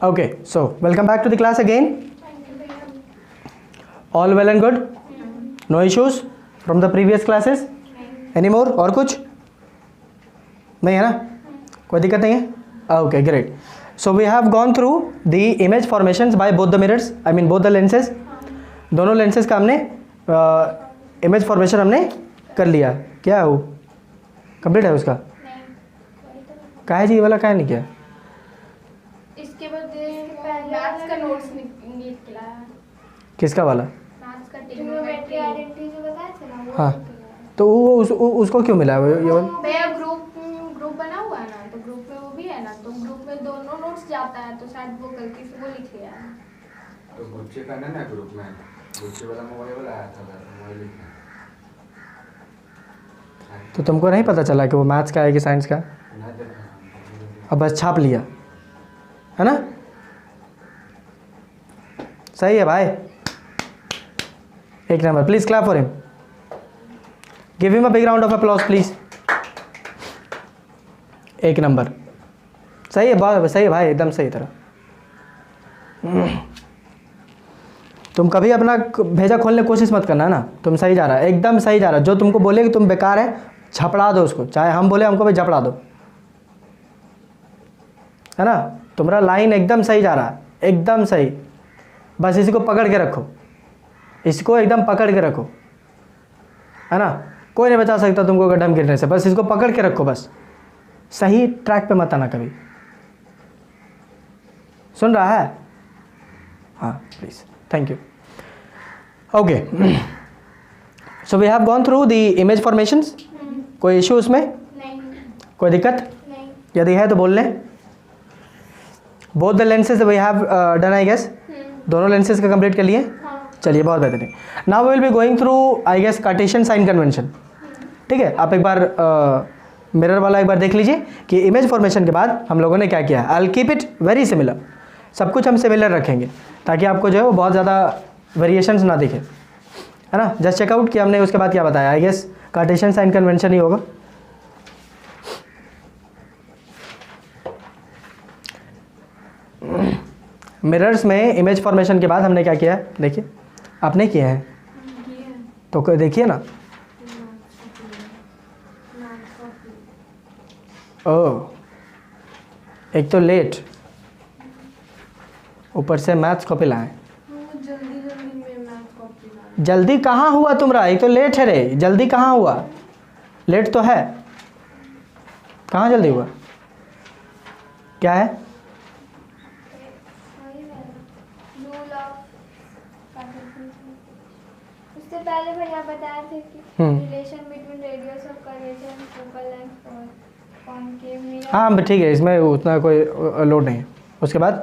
Okay, so welcome back to the class again. All well and good? No issues from the previous classes? Any more? और कुछ नहीं है ना? कोई दिक्कत नहीं है? Okay, great. So we have gone through the image formations by both the mirrors. I mean both the lenses. दोनों lenses का हमने image formation हमने कर लिया. क्या है वो? Complete है उसका? क्या है जी ये वाला क्या नहीं किया? इसके बाद मैथ्स का नोट्स निकला है. किसका वाला? मैथ्स का ट्रिग्नोमेट्री आइडेंटिटी जो बताया था ना वो. हाँ, तो वो उसको क्यों मिला है ये वाला? भैया ग्रुप बना हुआ है ना, तो ग्रुप में वो भी है ना, तो ग्रुप में दोनों नोट्स जाता है, तो शायद वो गलती से वो लिख लिया है. तो ग्रुप चेक करना ना, ग्रुप में ग्रुप से वाला मोबाइल आया था, मोबाइल लिखना. तो तुमको नहीं पता चला कि वो मैथ्स का है कि साइंस का? अब बस छाप लिया है ना? सही है भाई, एक number. Please clap for him. Give him a big round of applause please. एक नंबर. सही है भाई, सही है भाई, एकदम सही तरह. तुम कभी अपना भेजा खोलने की कोशिश मत करना ना. तुम सही जा रहा है, एकदम सही जा रहा है. जो तुमको बोले कि तुम बेकार है, झपड़ा दो उसको. चाहे हम बोले हमको भी झपड़ा दो, है ना? तुम्हारा लाइन एकदम सही जा रहा है, एकदम सही. बस इसी को पकड़ के रखो, इसको एकदम पकड़ के रखो, है ना? कोई नहीं बचा सकता तुमको गड्ढम गिरने से. बस इसको पकड़ के रखो, बस सही ट्रैक पे मत आना कभी. सुन रहा है? हाँ please, thank you. Okay, so we have gone through the image formations. कोई इशू उसमें? नहीं. कोई दिक्कत? नहीं. यदि है तो बोल लें. Both the lenses we have done I guess. दोनों लेंसेज का कंप्लीट कर लिए. हाँ. चलिए, बहुत बेहतरीन. Now we will be going through I guess Cartesian sign convention. ठीक है, आप एक बार मिरर वाला एक बार देख लीजिए कि इमेज फॉर्मेशन के बाद हम लोगों ने क्या किया. I will keep it very similar. सब कुछ हम सिमिलर रखेंगे ताकि आपको जो है वो बहुत ज़्यादा वेरिएशंस ना दिखे, है ना? जस्ट चेकआउट कि हमने उसके बाद क्या बताया. I guess Cartesian sign convention ही होगा. मिरर्स में इमेज फॉर्मेशन के बाद हमने क्या किया है, देखिए. आपने किया है तो देखिए ना. ओह, एक तो लेट, ऊपर से मैथ्स कॉपी लाए. जल्दी कहाँ हुआ तुम्हारा? एक तो लेट है रे. जल्दी कहाँ हुआ? लेट तो है, कहाँ जल्दी हुआ? क्या है? उससे पहले भैया बताए थे कि relation between radius of curvature and focal length और कॉनकेव मिरर. हाँ ठीक है, इसमें उतना कोई लोड नहीं है. उसके बाद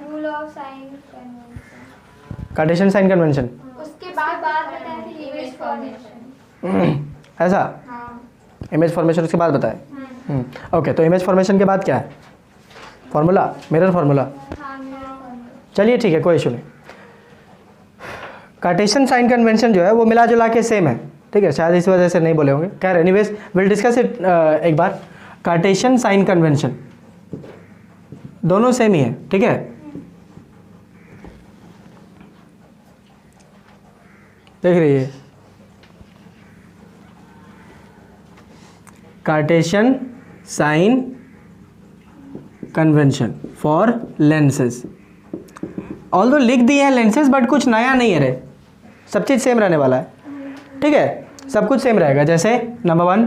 rule of sign convention. Cartesian sign convention. उसके बाद बताए थे इमेज फॉर्मेशन. ऐसा हाँ. इमेज फॉर्मेशन उसके बाद बताए. ओके, तो इमेज फॉर्मेशन के बाद क्या है? Formula, mirror formula. हाँ, मिरर फॉर्मेशन. चलिए ठीक है, कोई इशू नहीं. कार्टेशियन साइन कन्वेंशन जो है वो मिला जुला के सेम है. ठीक है, शायद इस वजह से नहीं बोले होंगे. खैर एनीवेज विल डिस्कस इट एक बार. कार्टेशियन साइन कन्वेंशन दोनों सेम ही है. ठीक है, देख रही है. Cartesian sign convention for lenses. Although लिख दिए हैं लेंसेज, बट कुछ नया नहीं है रे. सब चीज़ सेम रहने वाला है. ठीक है, सब कुछ सेम रहेगा. जैसे number 1,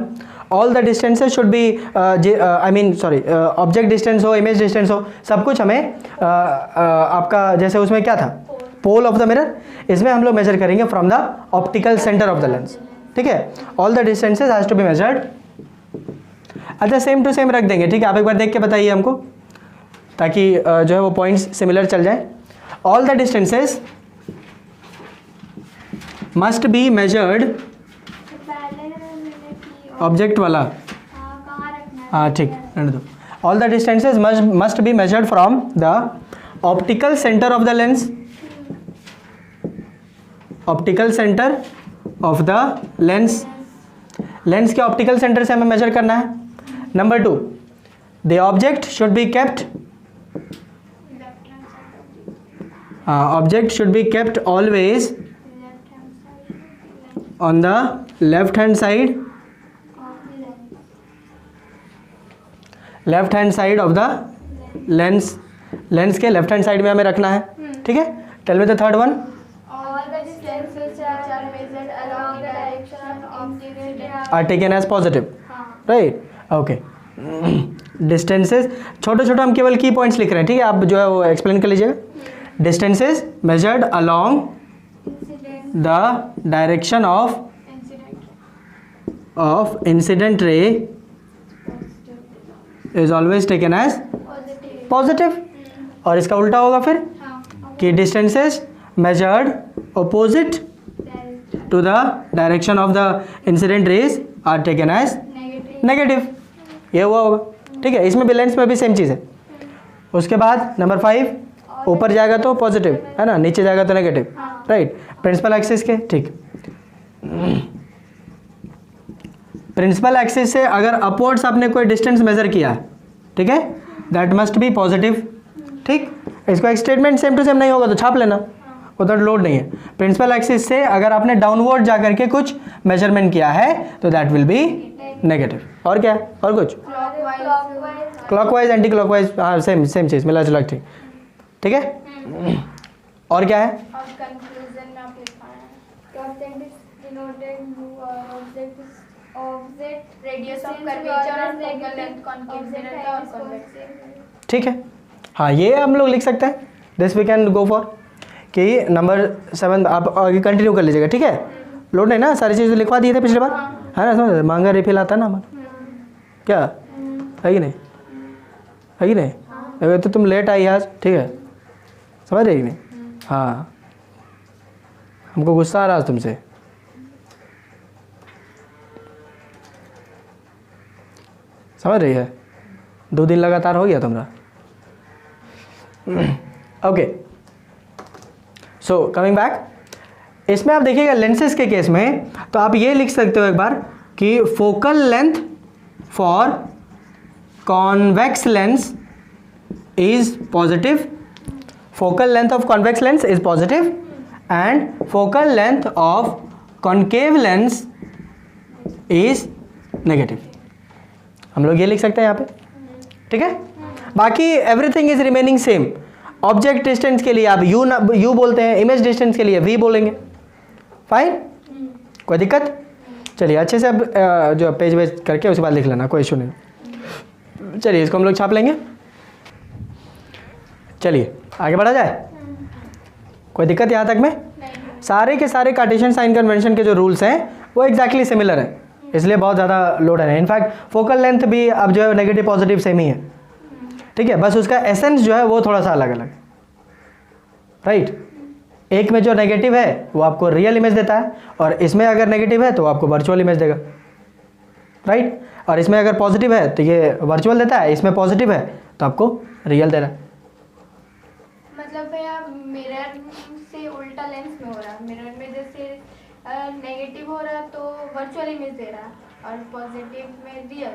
all the distances should be I mean sorry object distance हो, इमेज डिस्टेंस हो, सब कुछ हमें आपका जैसे उसमें क्या था, पोल ऑफ द मिरर. इसमें हम लोग मेजर करेंगे from the optical centre of the lens. ठीक है, all the distances has to be measured. अच्छा, सेम टू सेम रख देंगे. ठीक है, आप एक बार देख के बताइए हमको, ताकि जो है वो पॉइंट्स सिमिलर चल जाए. All the distances must be measured. Object वाला कहाँ रखना है? हाँ ठीक, रहने दो. All the distances must be measured from the optical centre of the lens. Optical centre of the lens. Lens के ऑप्टिकल सेंटर से हमें मेजर करना है. Number 2, the object should be kept object should be kept always left hand side on the left hand side, left hand side of the lens, lens के left hand side में हमें रखना है, ठीक है। Tell me the third one. all the distances which are measured along the direction of the incident are taken as positive, right, okay. Distances, छोटे छोटे हम केवल की पॉइंट्स लिख रहे हैं, ठीक है, आप जो है वो एक्सप्लेन कर लीजिएगा। Distances measured along incident the direction of incident ray is always taken as positive positive, और इसका उल्टा होगा फिर कि distances measured opposite direct to the direction of the incident rays are taken as negative negative, ये हुआ होगा, ठीक है। इसमें भी लेंस में भी सेम चीज़ है। उसके बाद नंबर 5, ऊपर जाएगा तो पॉजिटिव है ना, नीचे जाएगा तो नेगेटिव, राइट। प्रिंसिपल एक्सिस के, ठीक, प्रिंसिपल एक्सिस से अगर अपवर्ड्स आपने कोई डिस्टेंस मेजर किया है, ठीक है, दैट मस्ट बी पॉजिटिव, ठीक। इसको एक स्टेटमेंट सेम टू सेम नहीं होगा तो छाप लेना, उधर लोड नहीं है। प्रिंसिपल एक्सिस से अगर आपने डाउनवर्ड जा करके कुछ मेजरमेंट किया है तो दैट विल बी नेगेटिव। और क्या है, और कुछ, clockwise क्लॉकवाइज, एंटी क्लॉकवाइज, हाँ सेम सेम चीज़, मिला जुला, ठीक, ठीक है। और क्या है, और कंक्लूजन में आप लिखा है object is denoted object radius of curvature और फोकल लेंथ कॉन्केव मिरर और कॉन्वेक्स, ठीक है। हाँ, ये हम लोग लिख सकते हैं, this we can go for कि नंबर 7 आप आगे कंटिन्यू कर लीजिएगा, ठीक है। लोड नहीं ना, सारी चीज़ें लिखवा दिए थे पिछले बार, है ना, समझ, महंगा रिफिल आता है ना हमारा, क्या है कि नहीं, है कि नहीं, अगर तो तुम लेट आई आज, ठीक है, समझ रही कि नहीं, हाँ, हमको गुस्सा आ रहा है तुमसे, समझ रही है, 2 दिन लगातार हो गया तुम्हारा, ओके। सो कमिंग बैक, इसमें आप देखिएगा लेंसेज के केस में तो आप ये लिख सकते हो एक बार कि focal length for convex lens is positive, focal length of convex lens is positive and focal length of concave lens is negative. हम लोग ये लिख सकते हैं यहाँ पे, ठीक है। बाकी everything is remaining same. Object distance के लिए आप यू बोलते हैं, इमेज डिस्टेंस के लिए वी बोलेंगे, फाइन, कोई दिक्कत। चलिए अच्छे से अब जो पेज वेज करके उसके बाद लिख लेना, कोई इशू नहीं। चलिए इसको हम लोग छाप लेंगे, चलिए आगे बढ़ा जाए, कोई दिक्कत यहाँ तक में। सारे के सारे कार्टेशियन साइन कन्वेंशन के जो रूल्स हैं वो एग्जैक्टली सिमिलर है, इसलिए बहुत ज़्यादा लोड है। इनफैक्ट फोकल लेंथ भी अब जो है नेगेटिव पॉजिटिव सेम ही है, ठीक है, बस उसका एसेंस जो है वो थोड़ा सा अलग अलग, राइट। एक में जो नेगेटिव है वो आपको रियल इमेज देता है, और इसमें अगर नेगेटिव है तो आपको वर्चुअल इमेज देगा, राइट। और इसमें अगर पॉजिटिव है तो ये वर्चुअल देता है, इसमें पॉजिटिव है तो आपको रियल दे रहा है। मतलब भैया मिरर से उल्टा लेंस में हो रहा है, मिरर में जैसे नेगेटिव हो रहा तो वर्चुअल इमेज दे रहा है और पॉजिटिव में रियल।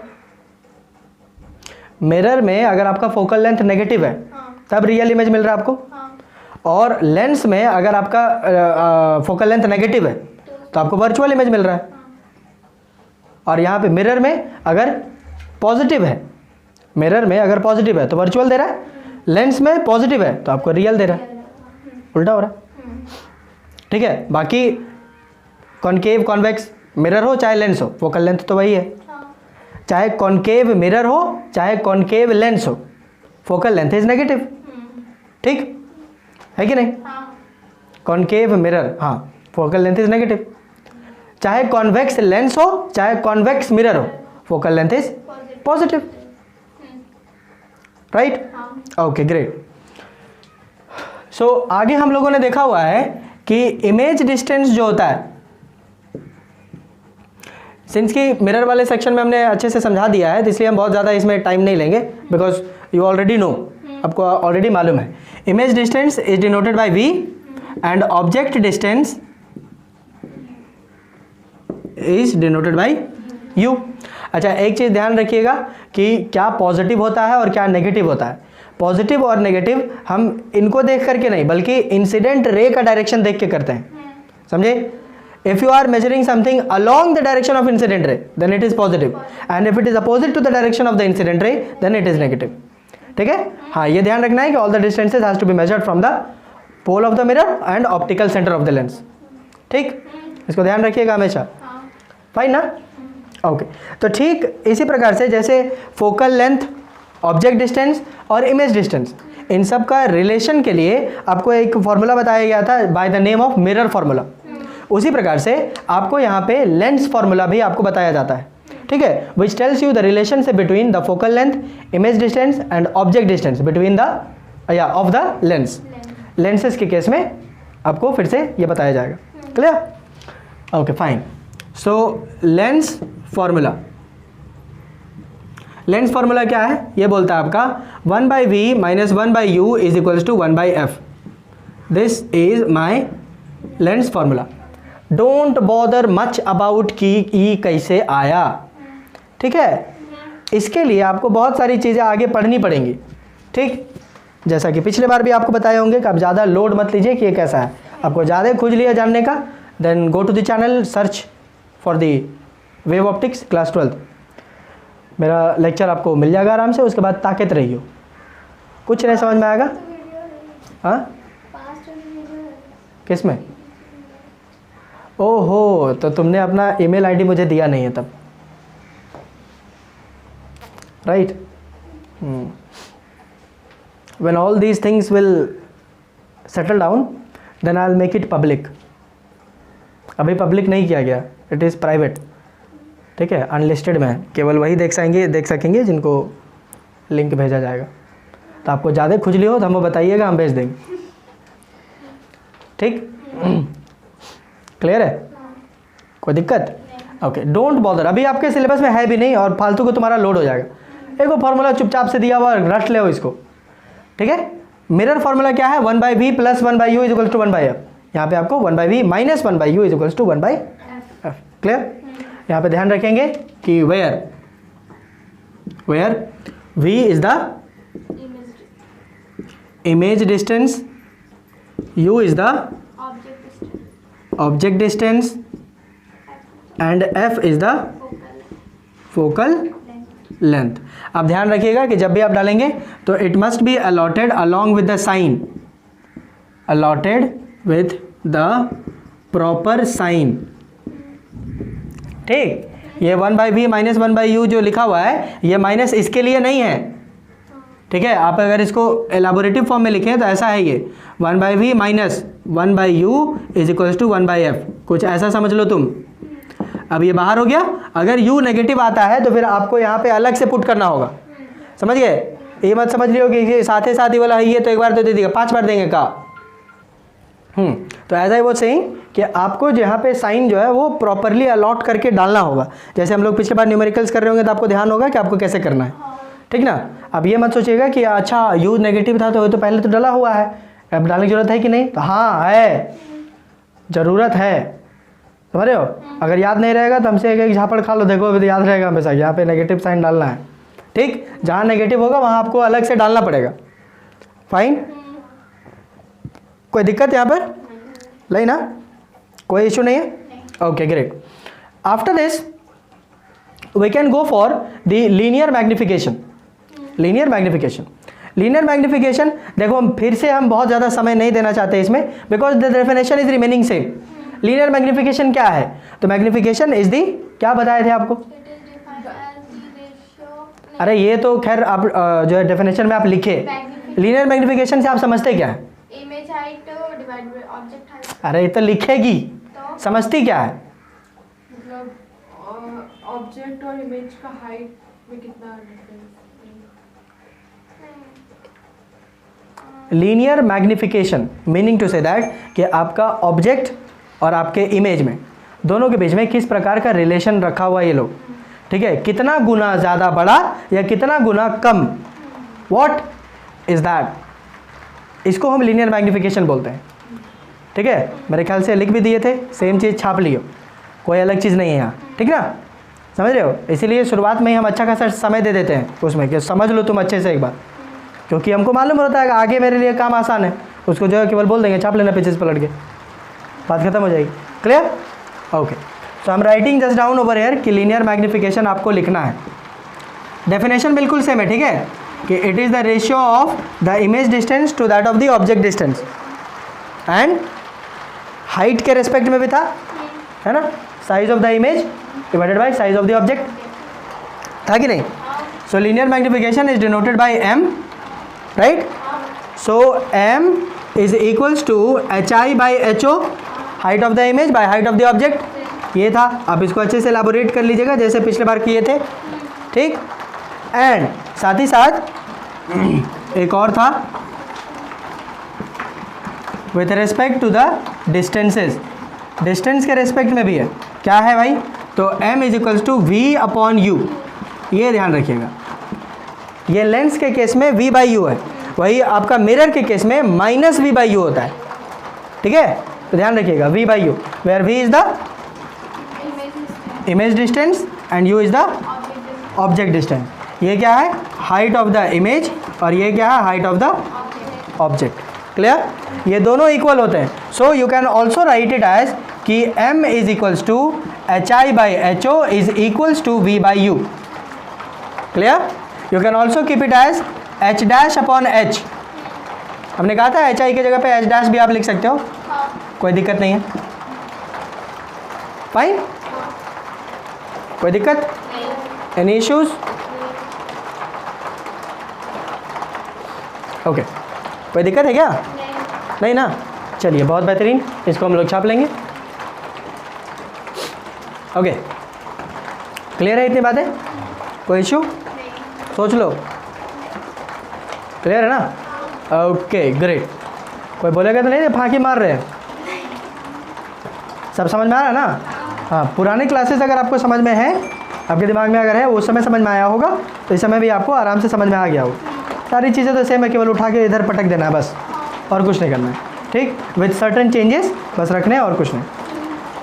मिरर में अगर आपका फोकल लेंथ नेगेटिव है तब रियल इमेज मिल रहा है आपको, और लेंस में अगर आपका फोकल लेंथ नेगेटिव है तो आपको वर्चुअल इमेज मिल रहा है। और यहाँ पे मिरर में अगर पॉजिटिव है, मिरर में अगर पॉजिटिव है तो वर्चुअल दे रहा है, लेंस में पॉजिटिव है तो आपको रियल दे रहा है, उल्टा हो रहा है, ठीक है। बाकी कॉनकेव कॉन्वेक्स मिरर हो चाहे लेंस हो, फोकल लेंथ तो वही है, चाहे कॉनकेव मिरर हो चाहे कॉनकेव लेंस हो, फोकल लेंथ इज नेगेटिव, ठीक है कि नहीं। कॉनकेव मिरर, हाँ, फोकल लेंथ इज नेगेटिव, चाहे कॉन्वेक्स लेंस हो चाहे कॉन्वेक्स मिरर हो, focal length is positive, right, okay great. So आगे हम लोगों ने देखा हुआ है कि इमेज डिस्टेंस जो होता है, सिंस कि मिरर वाले सेक्शन में हमने अच्छे से समझा दिया है तो इसलिए हम बहुत ज़्यादा इसमें टाइम नहीं लेंगे, बिकॉज यू ऑलरेडी नो, आपको ऑलरेडी मालूम है। Image distance is denoted bye v and object distance is denoted bye u। अच्छा, एक चीज़ ध्यान रखिएगा कि क्या पॉजिटिव होता है और क्या नेगेटिव होता है। पॉजिटिव और नेगेटिव हम इनको देख करके नहीं, बल्कि इंसिडेंट रे का डायरेक्शन देख के करते हैं, समझे। If you are measuring something along the direction of incident ray then it is positive, and if it is opposite to the direction of the incident ray then it is negative. ठीक है, हाँ, ये ध्यान रखना है कि all the distances has to be measured from the pole of the mirror and optical centre of the lens. ठीक, इसको ध्यान रखिएगा हमेशा। फाइन ना, ओके। तो ठीक इसी प्रकार से जैसे फोकल लेंथ, ऑब्जेक्ट डिस्टेंस और इमेज डिस्टेंस, इन सब का रिलेशन के लिए आपको एक फॉर्मूला बताया गया था by the name of mirror formula. उसी प्रकार से आपको यहाँ पे लेंस फॉर्मूला भी आपको बताया जाता है, ठीक है, which tells you the relationship between the focal length, image distance and object distance between the of the lens. Lenses के केस में आपको फिर से ये बताया जाएगा। Clear, okay, fine. So lens formula, lens formula क्या है, ये बोलता है आपका 1/v minus 1/u is equals to 1/f। This is my lens formula. Don't bother much about कि ई कैसे आया, ठीक है। इसके लिए आपको बहुत सारी चीज़ें आगे पढ़नी पड़ेंगी, ठीक। जैसा कि पिछले बार भी आपको बताए होंगे कि आप ज़्यादा लोड मत लीजिए कि ये कैसा है। आपको ज़्यादा खोज लिया जानने का, then go to the channel, search for the wave optics class 12। मेरा लेक्चर आपको मिल जाएगा आराम से, उसके बाद ताकत रहियो। कुछ नहीं समझ में आएगा? हाँ, किस में? ओहो, तो तुमने अपना ईमेल आईडी मुझे दिया नहीं है तब, right. When all these things will settle down, then I'll make it public. अभी पब्लिक नहीं किया गया, इट इज़ प्राइवेट, ठीक है, अनलिस्टेड में है। केवल वही देख सकेंगे जिनको लिंक भेजा जाएगा। तो आपको ज़्यादा खुजली हो तो हमें बताइएगा, हम भेज देंगे, ठीक। क्लियर है, कोई दिक्कत? ओके, डोंट बॉदर, अभी आपके सिलेबस में है भी नहीं और फालतू को तुम्हारा लोड हो जाएगा। एक वो फॉर्मूला चुपचाप से दिया हुआ, रट ले इसको, ठीक है। मिरर फॉर्मूला क्या है, 1/v plus 1/u is equal to 1/f। यहाँ पे आपको 1/v minus 1/u is equal to 1/f। Clear, यहाँ पे ध्यान रखेंगे कि where v is the image distance, u is the object distance and f is the focal length. अब ध्यान रखिएगा कि जब भी आप डालेंगे तो it must be allotted along with the sign, allotted with the proper sign, ठीक। ये 1/v माइनस 1/u जो लिखा हुआ है, ये माइनस इसके लिए नहीं है, ठीक है। आप अगर इसको एलाबोरेटिव फॉर्म में लिखें तो ऐसा है, ये 1/v minus 1/u is equals to 1/f, कुछ ऐसा समझ लो तुम। अब ये बाहर हो गया, अगर u नेगेटिव आता है तो फिर आपको यहाँ पे अलग से पुट करना होगा, समझ गए। ये मत समझ लियो कि साथ ही वाला है ये तो एक बार तो दे देगा, 5 बार देंगे का। तो ऐसा ही वो सही कि आपको यहाँ पे साइन जो है वो प्रॉपरली अलॉट करके डालना होगा। जैसे हम लोग पिछले बार न्यूमेरिकल्स कर रहे होंगे तो आपको ध्यान होगा कि आपको कैसे करना है, ठीक ना। अब ये मत सोचिएगा कि अच्छा u नेगेटिव था तो पहले तो डला हुआ है, अब डालने की जरूरत है कि नहीं, तो हाँ है, ज़रूरत है, समझ रहे हो। अगर याद नहीं रहेगा तो हमसे एक झापड़ खा लो, देखो अभी तो याद रहेगा हमेशा, यहाँ पे नेगेटिव साइन डालना है, ठीक। जहाँ नेगेटिव होगा वहाँ आपको अलग से डालना पड़ेगा। फाइन, कोई दिक्कत यहाँ पर नहीं ना, कोई इशू नहीं है? Okay, great. After this we can go for the linear magnification. Linear magnification देखो, हम फिर से हम बहुत ज़्यादा समय नहीं देना चाहते इसमें, because the definition is remaining same. Linear magnification क्या है, तो मैग्निफिकेशन इज दी, क्या बताए थे आपको? अरे ये तो खैर आप जो है डेफिनेशन में आप लिखे। लीनियर मैग्निफिकेशन से आप समझते क्या है? Image height divide by object height. अरे ये तो लिखेगी, तो समझती क्या है? मतलब ऑब्जेक्ट और इमेज का हाइट में कितना difference. Linear magnification meaning to say that कि आपका ऑब्जेक्ट और आपके इमेज में दोनों के बीच में किस प्रकार का रिलेशन रखा हुआ ये लोग, ठीक है, कितना गुना ज़्यादा बड़ा या कितना गुना कम, व्हाट इज दैट, इसको हम लीनियर मैग्निफिकेशन बोलते हैं, ठीक है। मेरे ख्याल से लिख भी दिए थे, सेम चीज़ छाप लियो, कोई अलग चीज़ नहीं है यहाँ, ठीक ना। समझ रहे हो? इसीलिए शुरुआत में ही हम अच्छा खासा समय दे देते हैं उसमें कि समझ लो तुम अच्छे से एक बार, क्योंकि हमको मालूम होता है कि आगे मेरे लिए काम आसान है, उसको जो है केवल बोल देंगे छाप लेना पेजेस पलट के, बात खत्म हो जाएगी। Clear? Okay, so I am writing just down over here कि लीनियर मैग्निफिकेशन आपको लिखना है। डेफिनेशन बिल्कुल सेम है, ठीक है, कि it is the ratio of the image distance to that of the object distance, and height के रेस्पेक्ट में भी था, है ना, size of the image divided by size of the object, था कि नहीं? So linear magnification is denoted by m, right? So m is equals to hi by ho, height of the image by height of the object. ये था, आप इसको अच्छे से elaborate कर लीजिएगा जैसे पिछले बार किए थे, ठीक। एंड साथ ही साथ एक और था with respect to the distances, distance के रेस्पेक्ट में भी है, क्या है भाई? तो m is equals to v upon u, ये ध्यान रखिएगा। ये लेंस के केस में v बाई यू है, वही आपका मिरर के केस में माइनस v बाई यू होता है, ठीक है? तो ध्यान रखिएगा v by u, where v is the image distance and u is the object distance. ये क्या है? हाइट ऑफ द इमेज, और ये क्या है? Height of the object. Clear? ये दोनों इक्वल होते हैं, so you can also write it as कि m is equals to hi by ho is equals to v by u. Clear? You can also keep it as h dash upon h। हमने कहा था hi की जगह पे h dash भी आप लिख सकते हो, कोई दिक्कत नहीं है। फाइन? कोई दिक्कत? Any issues? ओके, कोई दिक्कत है क्या? नहीं ना? चलिए, बहुत बेहतरीन, इसको हम लोग छाप लेंगे। ओके, क्लियर है इतनी बातें? कोई इशू? सोच लो, क्लियर है ना? Okay great. कोई बोलेगा तो नहीं, फांकी मार रहे हैं? सब समझ में आ रहा है ना? हाँ, पुरानी क्लासेस अगर आपको समझ में है, आपके दिमाग में अगर है, उस समय समझ में आया होगा, तो इस समय भी आपको आराम से समझ में आ गया होगा। सारी चीज़ें तो सेम है, केवल उठा के इधर पटक देना है बस, और कुछ नहीं करना है, ठीक। विथ सर्टन चेंजेस बस रखने हैं, और कुछ नहीं।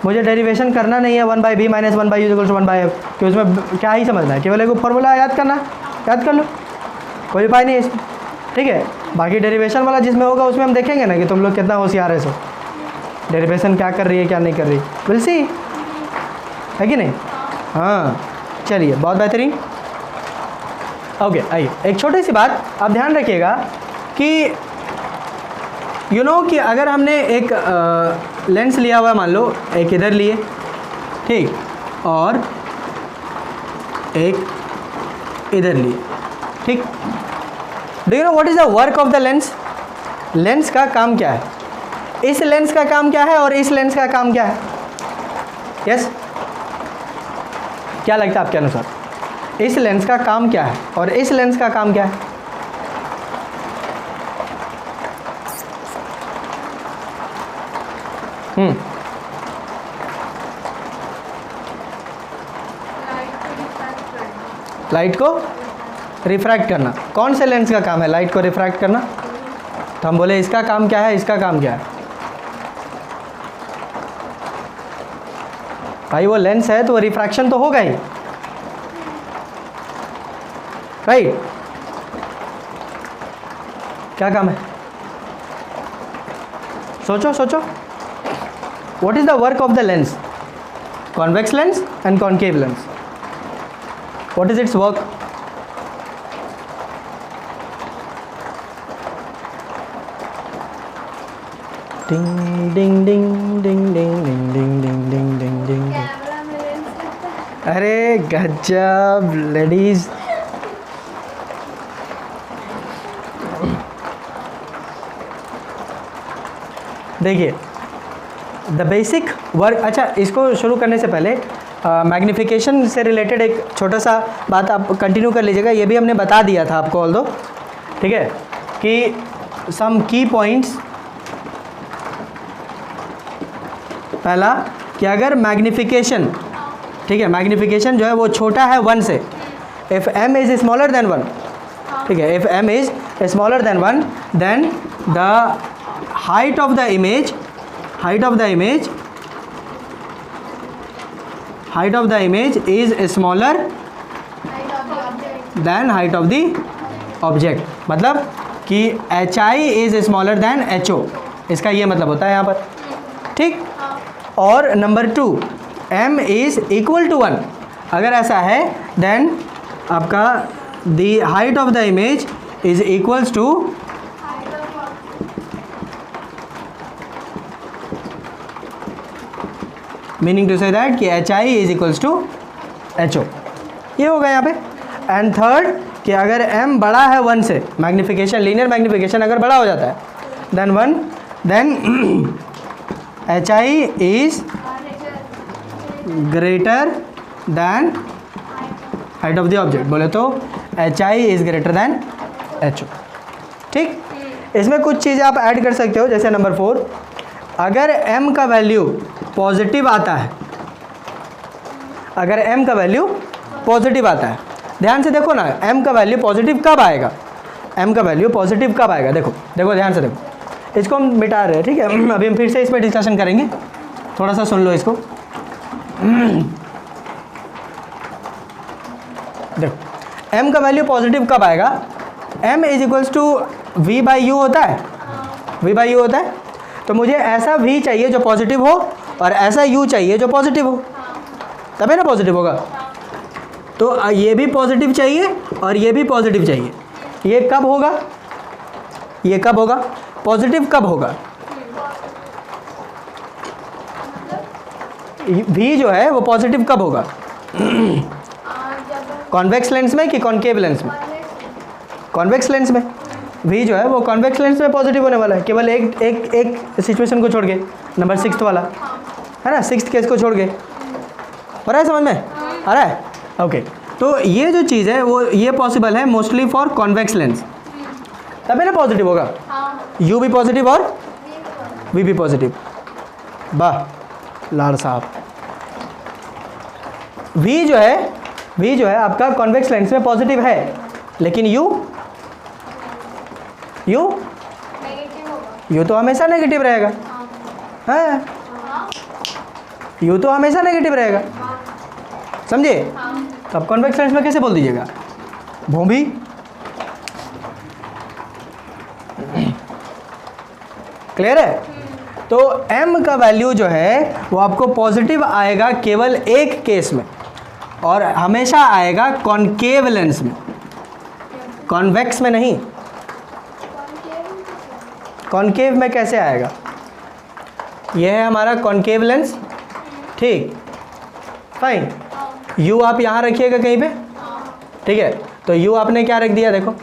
मुझे डेरिवेशन करना नहीं है 1/b minus 1/u equals 1/f, कि उसमें क्या ही समझना है, केवल एक फॉर्मूला याद करना, याद कर लो, कोई उपाय नहीं है इसमें, ठीक है। बाकी डेरिवेशन वाला जिसमें होगा उसमें हम देखेंगे ना कि तुम लोग कितना होशियार है, सो डेरिवेशन क्या कर रही है क्या नहीं कर रही, विल सी, है कि नहीं? हाँ, चलिए, बहुत बेहतरीन। ओके, आइए, एक छोटी सी बात आप ध्यान रखिएगा कि यू नो कि अगर हमने एक लेंस लिया हुआ है, मान लो एक इधर लिए, ठीक, और एक इधर लिए, ठीक। Do you know what is the work of the lens? Lens का काम क्या है? इस लेंस का काम क्या है और इस लेंस का काम क्या है? यस, क्या लगता है आपके अनुसार? इस लेंस का काम क्या है और इस लेंस का काम क्या है? लाइट को रिफ्रैक्ट करना। कौन से लेंस का काम है लाइट को रिफ्रैक्ट करना? तो हम बोले इसका काम क्या है, इसका काम क्या है? भाई वो लेंस है तो वो रिफ्रैक्शन तो होगा ही, राइट? क्या काम है? सोचो सोचो, what is the work of the lens? Convex lens and concave lens, what is it's work? Ding ding ding ding ding ding ding ding ding ding ding. Camera में लेंस लगता है। अरे गजब लेडीज, देखिए द बेसिक वर्क। अच्छा, इसको शुरू करने से पहले मैग्नीफिकेशन से रिलेटेड एक छोटा सा बात आप कंटिन्यू कर लीजिएगा। ये भी हमने बता दिया था आपको ऑल दो, ठीक है, कि सम की पॉइंट्स। पहला कि अगर मैग्नीफिकेशन, ठीक है, मैग्नीफिकेशन जो है वो छोटा है 1 से, if m is smaller then 1, ठीक है, if m is smaller then 1 then the height of the image height of the image is smaller height of the object. Then height of the object, मतलब कि H I is smaller then h o, इसका ये मतलब होता है यहाँ पर, ठीक। और number 2, m is equal to 1, अगर ऐसा है देन आपका the height of the image is equals to meaning to say that कि H I is equals to H O, ये होगा यहाँ पे। एंड थर्ड कि अगर m बड़ा है 1 से, मैग्निफिकेशन, लीनियर मैग्निफिकेशन अगर बड़ा हो जाता है then 1, then h I is greater than height of the object, बोले तो h I is greater than h o, ठीक। इसमें कुछ चीज़ें आप ऐड कर सकते हो, जैसे नंबर 4, अगर m का वैल्यू पॉजिटिव आता है, अगर m का वैल्यू पॉजिटिव आता है, ध्यान से देखो ना, m का वैल्यू पॉजिटिव कब आएगा, m का वैल्यू पॉजिटिव कब आएगा, देखो देखो ध्यान से देखो, इसको हम मिटा रहे हैं, ठीक है। अभी हम फिर से इस पर डिस्कशन करेंगे, थोड़ा सा सुन लो इसको। देखो m का वैल्यू पॉजिटिव कब आएगा, m is equals to v by u होता है, v बाई यू होता है, तो मुझे ऐसा v चाहिए जो पॉजिटिव हो और ऐसा u चाहिए जो पॉजिटिव हो, तभी ना पॉजिटिव होगा। तो ये भी पॉजिटिव चाहिए और ये भी पॉजिटिव चाहिए, ये कब होगा, ये कब होगा, पॉजिटिव कब होगा, v जो है वो पॉजिटिव कब होगा, कॉन्वेक्स लेंस में कि कॉन्केव लेंस में, कॉन्वेक्स लेंस में v जो है वो कॉन्वेक्स लेंस में पॉजिटिव होने वाला है, केवल एक सिचुएशन को छोड़ के, नंबर 6 वाला है ना, 6th केस को छोड़ के, हो रहा है समझ में, आ रहा है, ओके। तो ये जो चीज़ है वो ये पॉसिबल है मोस्टली फॉर कॉन्वेक्स लेंस, तभी ना पॉजिटिव होगा, u भी पॉजिटिव और v भी पॉजिटिव, वाह लाड़ साहब। v जो है आपका कॉन्वेक्स लेंस में पॉजिटिव है, लेकिन u नेगेटिव होगा। u तो हमेशा नेगेटिव रहेगा, हाँ, u तो हमेशा नेगेटिव रहेगा, समझे। तो अब कॉन्वेक्स लेंस में कैसे बोल दीजिएगा, भूमि, क्लियर है। तो m का वैल्यू जो है वो आपको पॉजिटिव आएगा केवल एक केस में, और हमेशा आएगा कॉन्केव लेंस में, कॉन्वेक्स में नहीं। कॉन्केव में कैसे आएगा, यह है हमारा कॉन्केव लेंस, ठीक, फाइन। u आप यहाँ रखिएगा कहीं पे, ठीक है। तो u आपने क्या रख दिया, देखो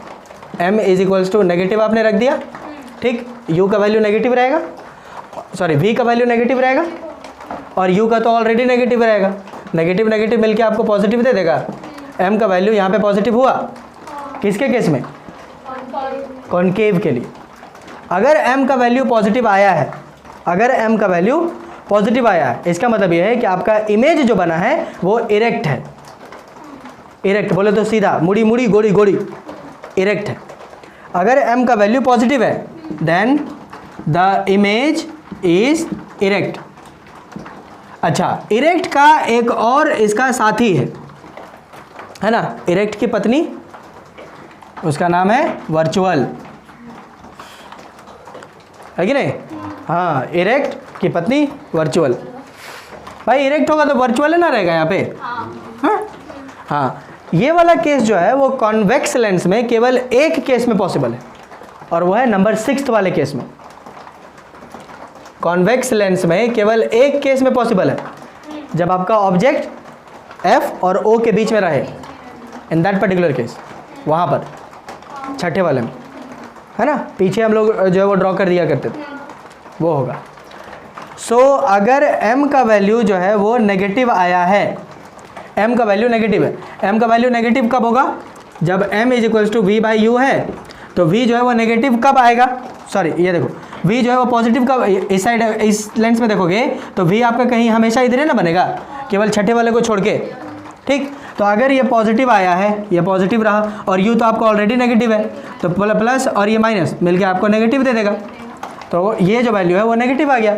m इज इक्वल्स टू नेगेटिव आपने रख दिया, ठीक। u का वैल्यू नेगेटिव रहेगा, सॉरी v का वैल्यू नेगेटिव रहेगा, और u का तो ऑलरेडी नेगेटिव रहेगा, नेगेटिव नेगेटिव मिलके आपको पॉजिटिव दे देगा। m का वैल्यू यहाँ पे पॉजिटिव हुआ, किसके केस में, कॉन्केव के लिए। अगर m का वैल्यू पॉजिटिव आया है, अगर m का वैल्यू पॉजिटिव आया है, इसका मतलब यह है कि आपका इमेज जो बना है वो इरेक्ट है, इरेक्ट बोले तो सीधा, मुड़ी मुड़ी गोड़ी गोड़ी, इरेक्ट है। अगर m का वैल्यू पॉजिटिव है then the image is erect. अच्छा, इरेक्ट का एक और इसका साथी है ना, इरेक्ट की पत्नी, उसका नाम है वर्चुअल, है कि नहीं, हाँ, इरेक्ट की पत्नी वर्चुअल। भाई इरेक्ट होगा तो वर्चुअल है ना रहेगा यहाँ पे, हाँ। ये वाला केस जो है वो कॉन्वेक्स लेंस में केवल एक केस में पॉसिबल है, और वो है नंबर 6 वाले केस में। कॉन्वेक्स लेंस में केवल एक केस में पॉसिबल है, जब आपका ऑब्जेक्ट f और o के बीच में रहे, इन दैट पर्टिकुलर केस, वहाँ पर 6ठे वाले में, है ना, पीछे हम लोग जो है वो ड्रॉ कर दिया करते थे, वो होगा। सो अगर m का वैल्यू जो है वो नेगेटिव आया है, m का वैल्यू नेगेटिव है, m का वैल्यू नेगेटिव कब होगा, जब m is equals to v by u है, तो v जो है वो नेगेटिव कब आएगा, सॉरी ये देखो v जो है वो पॉजिटिव कब, इस साइड इस लेंस में देखोगे तो v आपका कहीं हमेशा इधर है ना बनेगा, केवल 6ठे वाले को छोड़ के, ठीक। तो अगर ये पॉजिटिव आया है, ये पॉजिटिव रहा, और u तो आपका ऑलरेडी नेगेटिव है, तो प्लस और ये माइनस मिलके आपको नेगेटिव दे देगा, तो ये जो वैल्यू है वो नेगेटिव आ गया।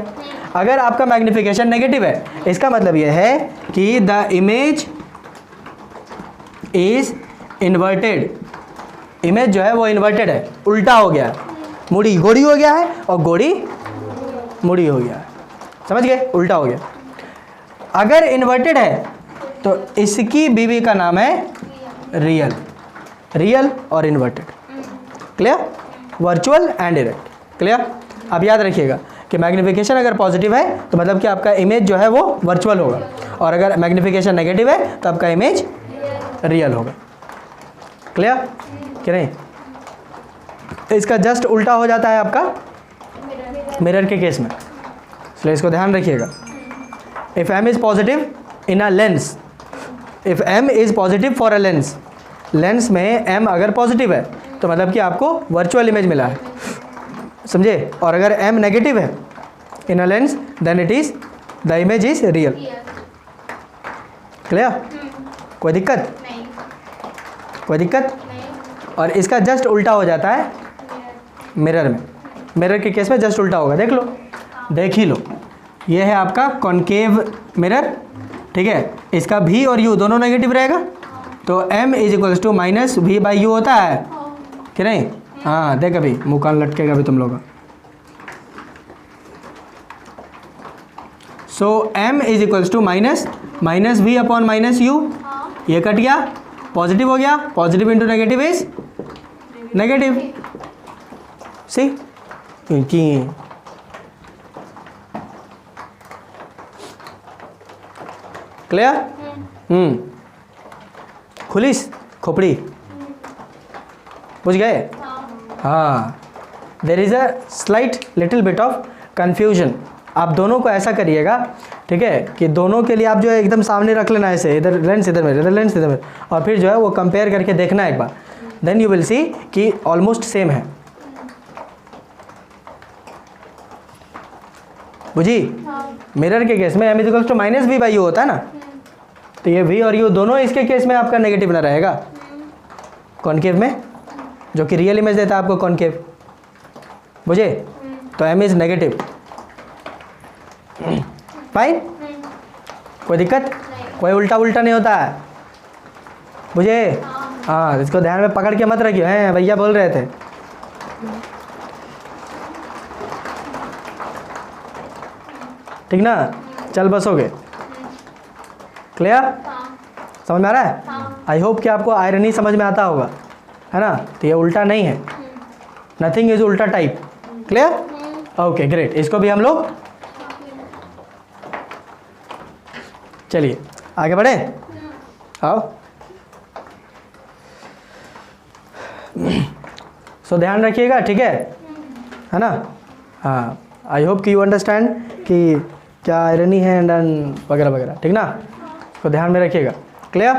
अगर आपका मैग्नीफिकेशन नेगेटिव है, इसका मतलब यह है कि the image is inverted. Image जो है वो इन्वर्टेड है, उल्टा हो गया है, मुड़ी घोड़ी हो गया है और घोड़ी मुड़ी हो गया है। समझ गए? उल्टा हो गया। अगर इन्वर्टेड है तो इसकी बीवी का नाम है रियल। रियल और inverted. Clear? Virtual and erect. Clear? अब याद रखिएगा कि मैग्नीफिकेशन अगर पॉजिटिव है तो मतलब कि आपका इमेज जो है वो वर्चुअल होगा, और अगर मैग्नीफिकेशन नेगेटिव है तो आपका इमेज रियल होगा। क्लियर कि नहीं? इसका जस्ट उल्टा हो जाता है आपका मिरर के केस में, इसलिए इसको ध्यान रखिएगा। If m is positive in a lens, if m is positive for a lens, lens में m अगर पॉजिटिव है तो मतलब कि आपको वर्चुअल इमेज मिला है, समझे? और अगर m नेगेटिव है in a lens then it is the image is real. Clear? कोई दिक्कत? नहीं कोई दिक्कत? नहीं। और इसका जस्ट उल्टा हो जाता है मिरर में। मिरर के केस में जस्ट उल्टा होगा, देख लो, देख ही लो। ये है आपका कॉनकेव मिरर, ठीक है? इसका v और u दोनों नेगेटिव रहेगा, तो m is equals to minus v by u होता है कि नहीं? हाँ, देख अभी मुँह कान लटकेगा भी तुम लोग का। So m is equals to minus V upon minus U, ये कट गया, पॉजिटिव हो गया, positive into negative is negative. See कि क्लियर? खुलिस खोपड़ी, बुझ गए? हाँ, there is a slight little bit of confusion. आप दोनों को ऐसा करिएगा, ठीक है, कि दोनों के लिए आप जो है एकदम सामने रख लेना ऐसे, इधर लेंस इधर मेरे, इधर लेंस इधर मेरे, और फिर जो है वो कंपेयर करके देखना एक बार, देन यू विल सी कि ऑलमोस्ट सेम है। बुझी? मिरर के केस में m is to minus v by u होता है ना, तो ये v और u दोनों इसके केस में आपका नेगेटिव ना रहेगा कॉनकेव में, जो कि रियल इमेज देता है आपको कॉनकेव। बुझे? तो m इज नेगेटिव। फाइन? कोई दिक्कत? कोई उल्टा उल्टा नहीं होता है। बुझे? हाँ, इसको ध्यान में पकड़ के मत रखियो, हैं भैया बोल रहे थे। ठीक ना? चल बसोगे। क्लियर? समझ में आ रहा है? आई होप कि आपको आयरनी समझ में आता होगा, है ना? तो ये उल्टा नहीं है, नथिंग इज उल्टा टाइप। क्लियर? Okay great. इसको भी हम लोग, चलिए आगे बढ़े, आओ। सो ध्यान रखिएगा, ठीक है ना? हाँ, आई होप कि यू अंडरस्टैंड कि क्या आयरनी है एंड वगैरह वगैरह, ठीक ना? तो ध्यान में रखिएगा। क्लियर?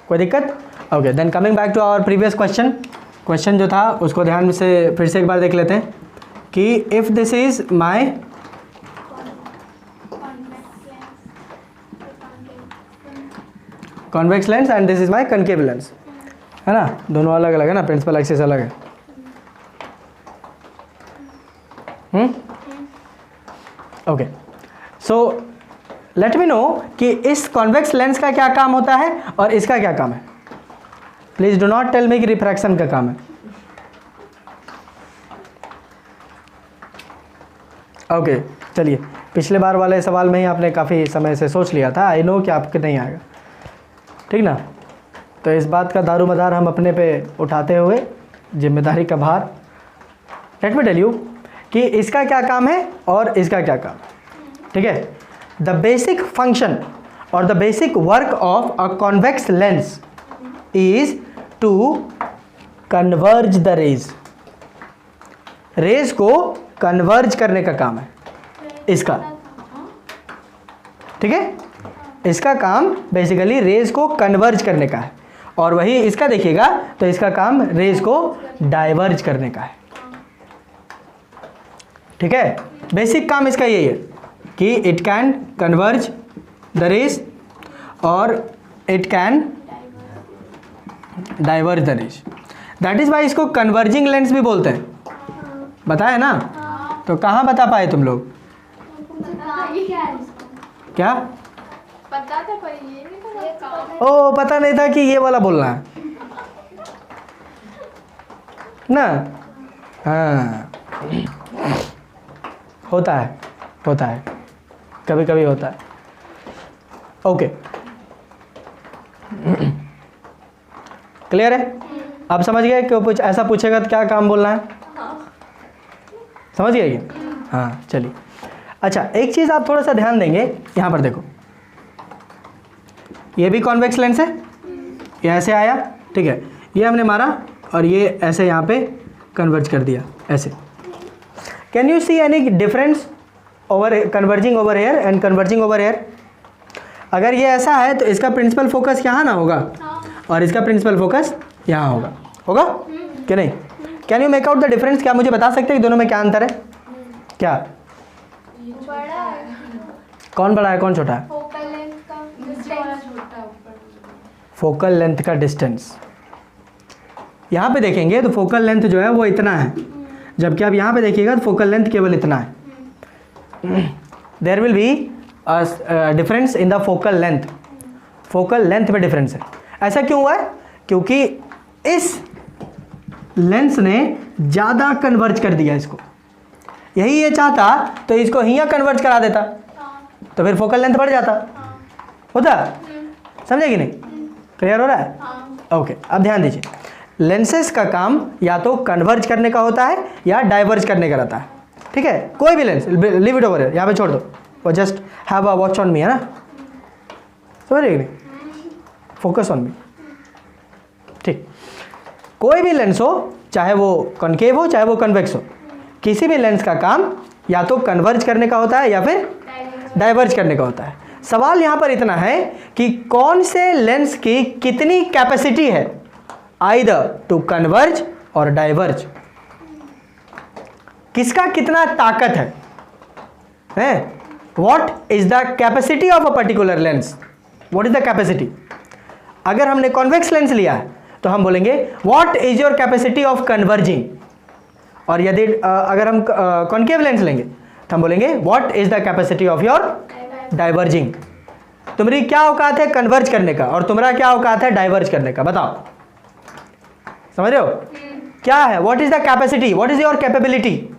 कोई दिक्कत? Okay, then coming back to our previous question जो था उसको ध्यान से फिर से एक बार देख लेते हैं कि if this is my convex lens and this is my concave lens, है ना? दोनों अलग अलग है ना, प्रिंसिपल एक्सिस अलग है। Okay, so let me know कि इस कॉन्वेक्स लेंस का क्या काम होता है और इसका क्या काम है। Please do not tell me कि रिफ्रैक्शन का काम है। ओके, चलिए, पिछले बार वाले सवाल में ही आपने काफ़ी समय से सोच लिया था, आई नो कि आपके नहीं आएगा, ठीक ना? तो इस बात का दारोमदार हम अपने पे उठाते हुए जिम्मेदारी का भार, लेट मी टेल यू कि इसका क्या काम है और इसका क्या काम, ठीक है? द बेसिक फंक्शन और the basic work of a convex lens is to converge the rays. Rays को कन्वर्ज करने का काम है इसका, ठीक है? इसका काम बेसिकली रेज को कन्वर्ज करने का है, और वही इसका देखिएगा तो इसका काम रेज को डाइवर्ज करने का है, ठीक है? बेसिक काम इसका यही है कि it can converge the rays और it can diverge the rays. That is why इसको कन्वर्जिंग लेंस भी बोलते हैं। बताया ना? तो कहाँ बता पाए तुम लोग? ये क्या है इसका? क्या? पता था पर ये नहीं पता। ओ पता नहीं था कि ये वाला बोलना है ना। हाँ होता है कभी कभी होता है। ओके क्लियर है? अब समझ गए कि कुछ ऐसा पूछेगा तो क्या काम बोलना है? समझ गए कि? हाँ चलिए। अच्छा एक चीज़ आप थोड़ा सा ध्यान देंगे, यहाँ पर देखो, ये भी कॉन्वेक्स लेंस है, ये ऐसे आया, ठीक है, ये हमने मारा और ये ऐसे यहाँ पे कन्वर्ज कर दिया ऐसे। Can you see any difference over converging over here and converging over here? अगर ये ऐसा है तो इसका प्रिंसिपल फोकस यहाँ ना होगा और इसका प्रिंसिपल फोकस यहाँ होगा कि नहीं? Can you make out the difference? क्या मुझे बता सकते हैं कि दोनों में क्या अंतर है? क्या? बड़ा है कौन बड़ा है कौन छोटा है? फोकल लेंथ का दूसरा वाला छोटा ऊपर। फोकल लेंथ का डिस्टेंस यहाँ पे देखेंगे तो फोकल लेंथ जो है वो इतना है, जबकि आप यहाँ पे देखिएगा तो फोकल लेंथ केवल इतना है। There will be difference in the focal length. Focal length में डिफरेंस है। ऐसा क्यों हुआ है? क्योंकि इस लेंस ने ज़्यादा कन्वर्ज कर दिया इसको। यही ये चाहता तो इसको यहाँ कन्वर्ज करा देता तो फिर फोकल लेंथ बढ़ जाता, होता? समझे कि नहीं? क्लियर हो रहा है? ओके अब ध्यान दीजिए, लेंसेज का काम या तो कन्वर्ज करने का होता है या डाइवर्ज करने का रहता है, ठीक है? कोई भी लेंस, लीव इट ओवर, यहाँ पे छोड़ दो, वो just have a watch on me, है ना? समझ रहे कि नहीं? फोकस ऑन मी, ठीक। कोई भी लेंस हो, चाहे वो कॉनकेव हो चाहे वो कन्वेक्स हो, किसी भी लेंस का काम या तो कन्वर्ज करने का होता है या फिर डाइवर्ज करने का होता है। सवाल यहाँ पर इतना है कि कौन से लेंस की कितनी कैपेसिटी है आइदर टू कन्वर्ज और डाइवर्ज, किसका कितना ताकत है? What is the capacity of a particular lens? What is the capacity? अगर हमने कॉन्वेक्स लेंस लिया है तो हम बोलेंगे what is your capacity of converging, और यदि अगर हम कॉनकेव लेंस लेंगे तो हम बोलेंगे what is the capacity of your diverging. तुम्हारी क्या औकात है कन्वर्ज करने का और तुम्हारा क्या औकात है डाइवर्ज करने का? बताओ, समझ रहे हो? क्या है? What is the capacity, what is your capability,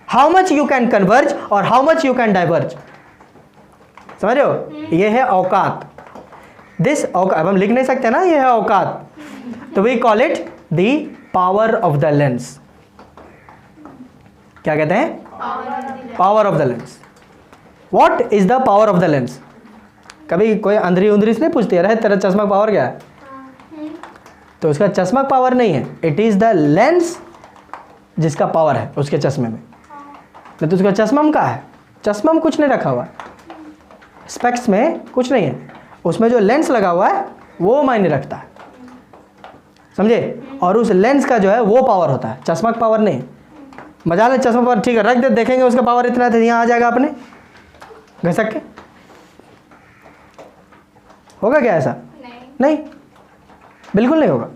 how much you can converge और how much you can diverge. समझ रहे हो? ये है औकात। दिस औकात, अब हम लिख नहीं सकते ना, ये है औकात, तो we call it the power of the lens. क्या कहते हैं? Power of the lens. What is the power of the lens? कभी कोई अंधरी उंधरी से नहीं पूछती है, तेरा चश्मा का पावर क्या है? तो उसका चश्मा का पावर नहीं है, इट इज द लेंस जिसका पावर है उसके चश्मे में। नहीं तो उसका चश्मा में क्या है? चश्मा में कुछ नहीं रखा हुआ, स्पेक्स में कुछ नहीं है, उसमें जो लेंस लगा हुआ है वो मायने रखता है, समझे? और उस लेंस का जो है वो पावर होता है, चश्मा का पावर नहीं। मजा ले चश्मा पावर, ठीक है, रख दे, देखेंगे उसका पावर इतना है, यहाँ आ जाएगा अपने घसक के। होगा क्या ऐसा? नहीं, बिल्कुल नहीं होगा।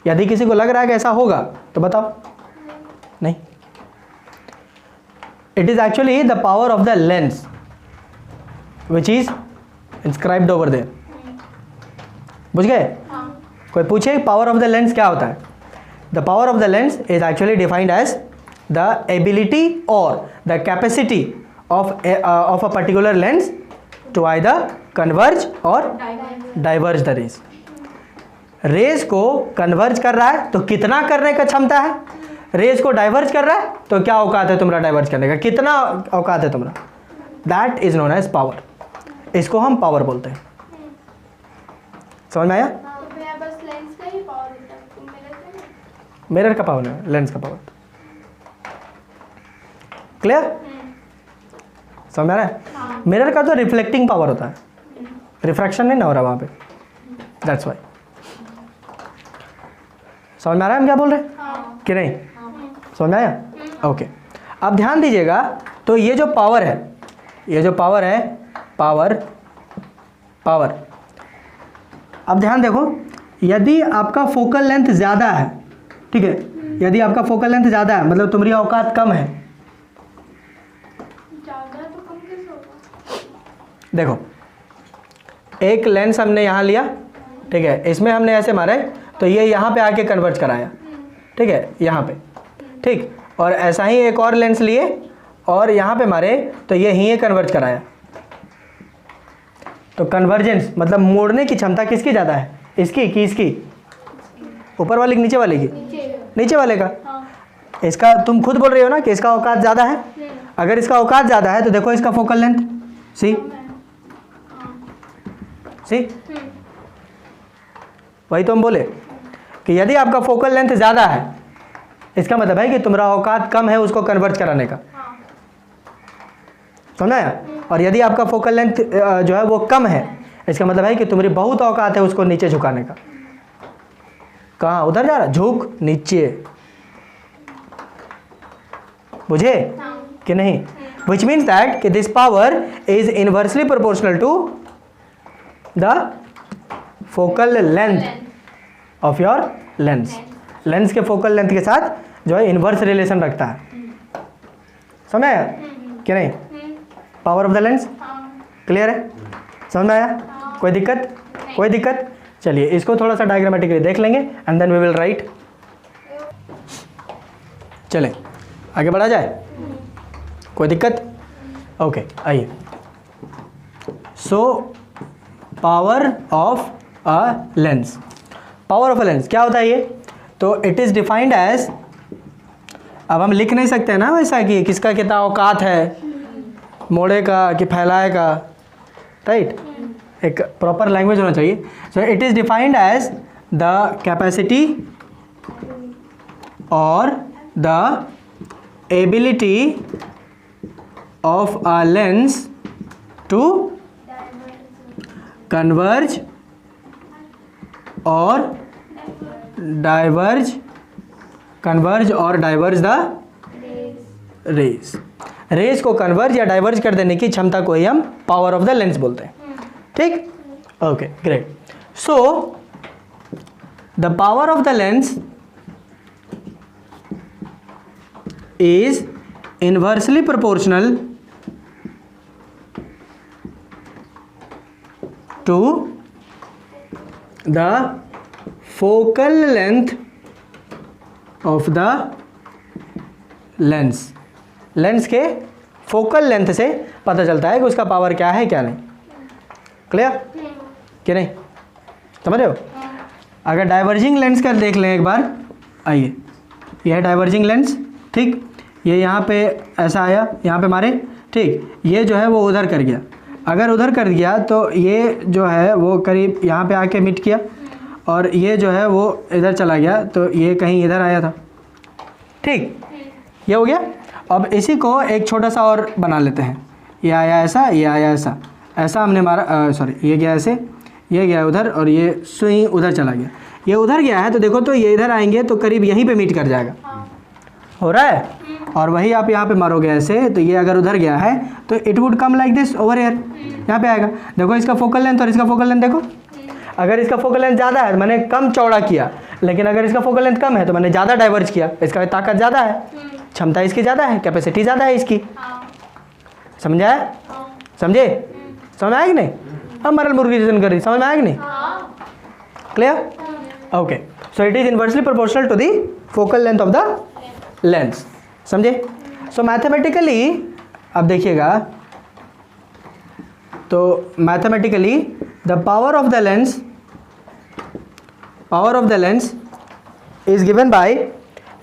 यदि किसी को लग रहा है कि ऐसा होगा तो बताओ। नहीं, it is actually the power of the lens which is inscribed over there. बुझ गए? कोई पूछे पावर ऑफ द लेंस क्या होता है? The power of the lens is actually defined as the ability और the capacity of a particular lens to either converge और diverge the rays. Rays को कन्वर्ज कर रहा है तो कितना करने का क्षमता है, रेज को डाइवर्ज कर रहा है तो क्या औकात है तुम्हारा डाइवर्ज करने का, कितना औकात है तुम्हारा, that is known as power. इसको हम पावर बोलते हैं। समझ में आया? तो भैया बस लेंस का ही पावर होता है, तो मिरर का नहीं? मिरर का पावर है, लेंस का पावर। क्लियर? समझ में आ रहा है? मिरर का तो रिफ्लेक्टिंग पावर होता है, रिफ्रैक्शन नहीं ना हो रहा वहाँ पे, दैट्स वाई। समझ में आ रहा है हम क्या बोल रहे हैं कि नहीं? समझ में आया? ओके, अब ध्यान दीजिएगा, तो ये जो पावर है, ये जो पावर है, पावर, अब ध्यान देखो, यदि आपका फोकल लेंथ ज़्यादा है, ठीक है, यदि आपका फोकल लेंथ ज़्यादा है मतलब तुम्हारी औकात कम है, ज़्यादा तो कम देखो एक लेंस हमने यहाँ लिया, ठीक है, इसमें हमने ऐसे मारे तो ये यहाँ पे आके कन्वर्ज कराया, ठीक है, यहाँ पे, ठीक, और ऐसा ही एक और लेंस लिए और यहाँ पे मारे तो ये यहीं कन्वर्ज कराया। तो कन्वर्जेंस मतलब मोड़ने की क्षमता किसकी ज़्यादा है, इसकी कि इसकी, ऊपर वाले की नीचे वाले की, नीचे वाले का। इसका तुम खुद बोल रहे हो ना कि इसका औकात ज़्यादा है। अगर इसका औकात ज़्यादा है तो देखो इसका फोकल लेंथ, सी वही तो हम बोले कि यदि आपका फोकल लेंथ ज़्यादा है इसका मतलब है कि तुम्हारा औकात कम है उसको कन्वर्ट कराने का, समझा? और यदि आपका फोकल लेंथ जो है वो कम है इसका मतलब है कि तुम्हारी बहुत औकात है उसको नीचे झुकाने का। कहाँ उधर जा रहा, झुक नीचे, बुझे कि नहीं? विच मीन्स दैट कि this power is inversely proportional to the focal length of your lens. Lens के फोकल लेंथ के साथ जो है इनवर्स रिलेशन रखता है, समझ आया कि नहीं? Power of the lens clear है, समझ में आया? कोई दिक्कत? कोई दिक्कत? चलिए इसको थोड़ा सा डायग्रामेटिकली देख लेंगे and then we will write. चलें आगे बढ़ा जाए, कोई दिक्कत? ओके आइए। So power of a lens, power of a lens क्या होता है ये? तो इट इज़ डिफाइंड एज, अब हम लिख नहीं सकते ना वैसा कि किसका कितना औकात है, मोड़े का कि फैलाए का, राइट? एक प्रॉपर लैंग्वेज होना चाहिए। So it is defined as the capacity और the ability of a lens to converge और डाइवर्ज, कन्वर्ज और डाइवर्ज द रेज। रेज को कन्वर्ज या डाइवर्ज कर देने की क्षमता को ही हम पावर ऑफ द लेंस बोलते हैं, ठीक? Okay great. So the power of the lens is inversely proportional to the focal length of the lens। Lens के फोकल लेंथ से पता चलता है कि उसका पावर क्या है क्या नहीं। क्लियर कि नहीं? समझ रहे हो? अगर डाइवर्जिंग लेंस का देख लें एक बार, आइए, यह है डाइवर्जिंग लेंस, ठीक? ये यहाँ पे ऐसा आया, यहाँ पे मारे, ठीक? ये जो है वो उधर कर गया, अगर उधर कर गया तो ये जो है वो करीब यहाँ पे आके मिट किया और ये जो है वो इधर चला गया तो ये कहीं इधर आया था, ठीक? ये हो गया। अब इसी को एक छोटा सा और बना लेते हैं, ये आया ऐसा, ये आया ऐसा, ऐसा हमने मारा, सॉरी ये गया ऐसे, ये गया उधर और ये सुई उधर चला गया, ये उधर गया है तो देखो तो ये इधर आएंगे तो करीब यहीं पे मीट कर जाएगा, हो रहा है? और वही आप यहाँ पे मारोगे ऐसे तो ये अगर उधर गया है तो it would come like this over here, यहाँ पे आएगा। देखो इसका फोकल लेंथ और इसका फोकल लेंथ देखो, अगर इसका फोकल लेंथ ज़्यादा है तो मैंने कम चौड़ा किया, लेकिन अगर इसका फोकल लेंथ कम है तो मैंने ज़्यादा डाइवर्ज किया। इसका ताकत ज़्यादा है, क्षमता इसकी ज़्यादा है, कैपेसिटी ज़्यादा है इसकी। समझा है? समझे? समझ में आया कि नहीं? हम मरल मुर्गी रीजन कर रही, समझ में आया कि नहीं? Clear? Okay. So it is inversely proportional to the focal length of the lens. समझे? सो मैथमेटिकली अब देखिएगा, तो mathematically the power of the lens is given by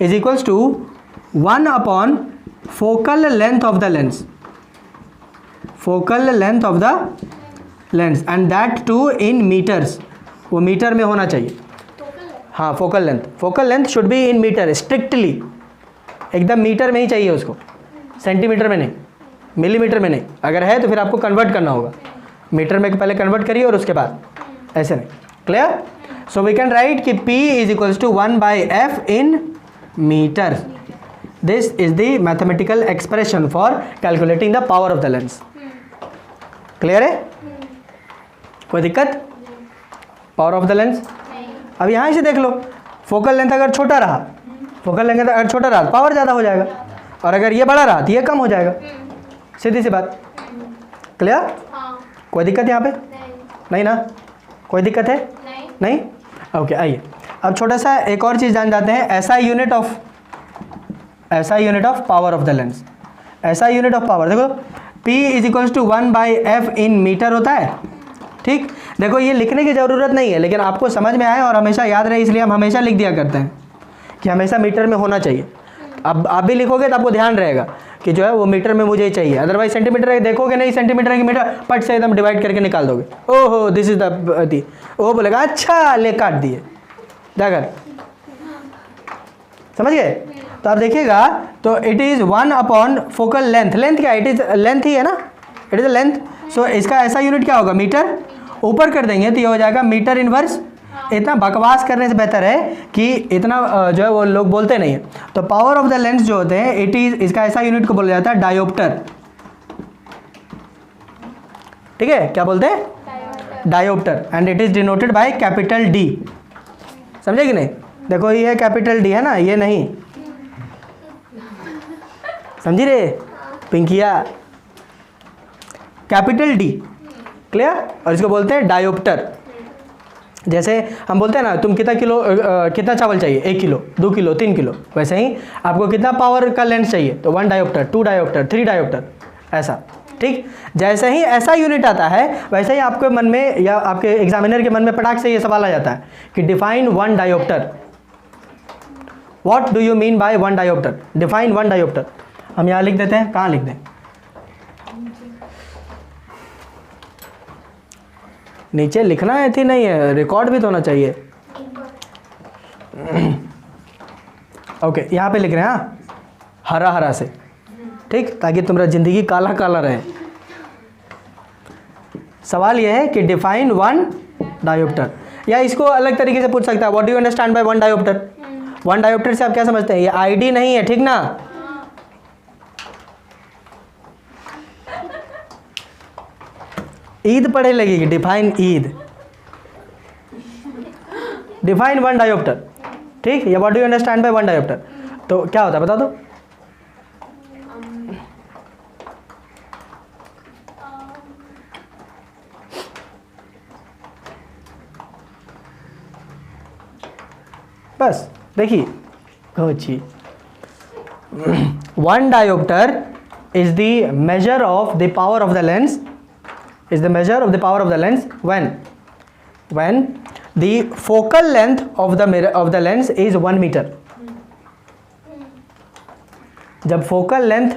is equals to 1 upon focal length of the lens, focal length of the lens and that too in metres. वो metre में होना चाहिए। हाँ focal length should be in metre, strictly एकदम metre में ही चाहिए उसको, centimetre में नहीं, मिलीमीटर में नहीं। अगर है तो फिर आपको कन्वर्ट करना होगा, मीटर में पहले कन्वर्ट करिए और उसके बाद ऐसे नहीं। Clear? So we can write कि P is equals to 1/f in metre. This is the mathematical expression for calculating the power of the lens. Clear है? कोई दिक्कत? पावर ऑफ द लेंस अब यहाँ से देख लो, फोकल लेंथ अगर छोटा रहा, फोकल लेंथ अगर छोटा रहा तो पावर ज़्यादा हो जाएगा, और अगर ये बड़ा रहा तो ये कम हो जाएगा, सीधी सी बात। क्लियर? कोई दिक्कत यहाँ पे? नहीं ना? कोई दिक्कत है? नहीं? ओके, आइए अब छोटा सा एक और चीज़ जान जाते हैं, ऐसा unit of power of the lens. ऐसा यूनिट ऑफ पावर देखो, P is equals to 1/f in metre होता है, ठीक। देखो ये लिखने की ज़रूरत नहीं है, लेकिन आपको समझ में आए और हमेशा याद रहे, इसलिए हम हमेशा लिख दिया करते हैं कि हमेशा मीटर में होना चाहिए। अब आप भी लिखोगे तो आपको ध्यान रहेगा कि जो है वो मीटर में मुझे चाहिए, अदरवाइज सेंटीमीटर है, देखोगे नहीं सेंटीमीटर है कि मीटर, पट से एकदम डिवाइड करके निकाल दोगे, ओहो दिस इज द, वो बोलेगा अच्छा ले काट दिए जाकर, समझ गए। तो आप देखिएगा तो it is 1 upon focal length. Length क्या है? इट इज़ लेंथ ही है ना, इट इज़ लेंथ। सो इसका ऐसा यूनिट क्या होगा? मीटर। ऊपर कर देंगे तो ये हो जाएगा मीटर इनवर्स। इतना बकवास करने से बेहतर है कि इतना जो है वो लोग बोलते नहीं है। तो पावर ऑफ द लेंस जो होते हैं इट इज़, इसका ऐसा यूनिट को बोला जाता है डायोप्टर, ठीक है। क्या बोलते हैं? Dioptre. And it is denoted by capital D, समझे कि नहीं? देखो ये कैपिटल डी है ना, ये नहीं, समझी रे पिंकिया, कैपिटल डी, क्लियर। और इसको बोलते हैं डायोप्टर। जैसे हम बोलते हैं ना तुम कितना किलो कितना चावल चाहिए, 1 किलो 2 किलो 3 किलो, वैसे ही आपको कितना पावर का लेंस चाहिए, तो 1 डायोप्टर 2 डायोप्टर 3 डायोप्टर, ऐसा, ठीक। जैसे ही ऐसा यूनिट आता है वैसे ही आपके मन में या आपके एग्जामिनर के मन में पटाख से ये सवाल आ जाता है कि define 1 dioptre, what do you mean bye 1 dioptre, define 1 dioptre. हम यहाँ लिख देते हैं, कहाँ लिख दें? नीचे लिखना है थी, नहीं है, रिकॉर्ड भी तो होना चाहिए। ओके, यहाँ पे लिख रहे हैं, हाँ, हरा हरा से, ठीक, ताकि तुम्हारा जिंदगी काला काला रहे। सवाल यह है कि डिफाइन 1 डायोप्टर, या इसको अलग तरीके से पूछ सकता है, what do you understand by 1 dioptre. 1 dioptre से आप क्या समझते हैं? ये आईडी नहीं है, ठीक ना। ईद पढ़े लगेगी, डिफाइन ईद, डिफाइन 1 डायोप्टर, ठीक। या what do you understand by 1 dioptre, तो क्या होता है बता दो। बस देखिए, Kochi 1 dioptre is the measure of the power of the lens, is the measure of the power of the lens when the focal length of the mirror of the lens is 1 meter। जब focal length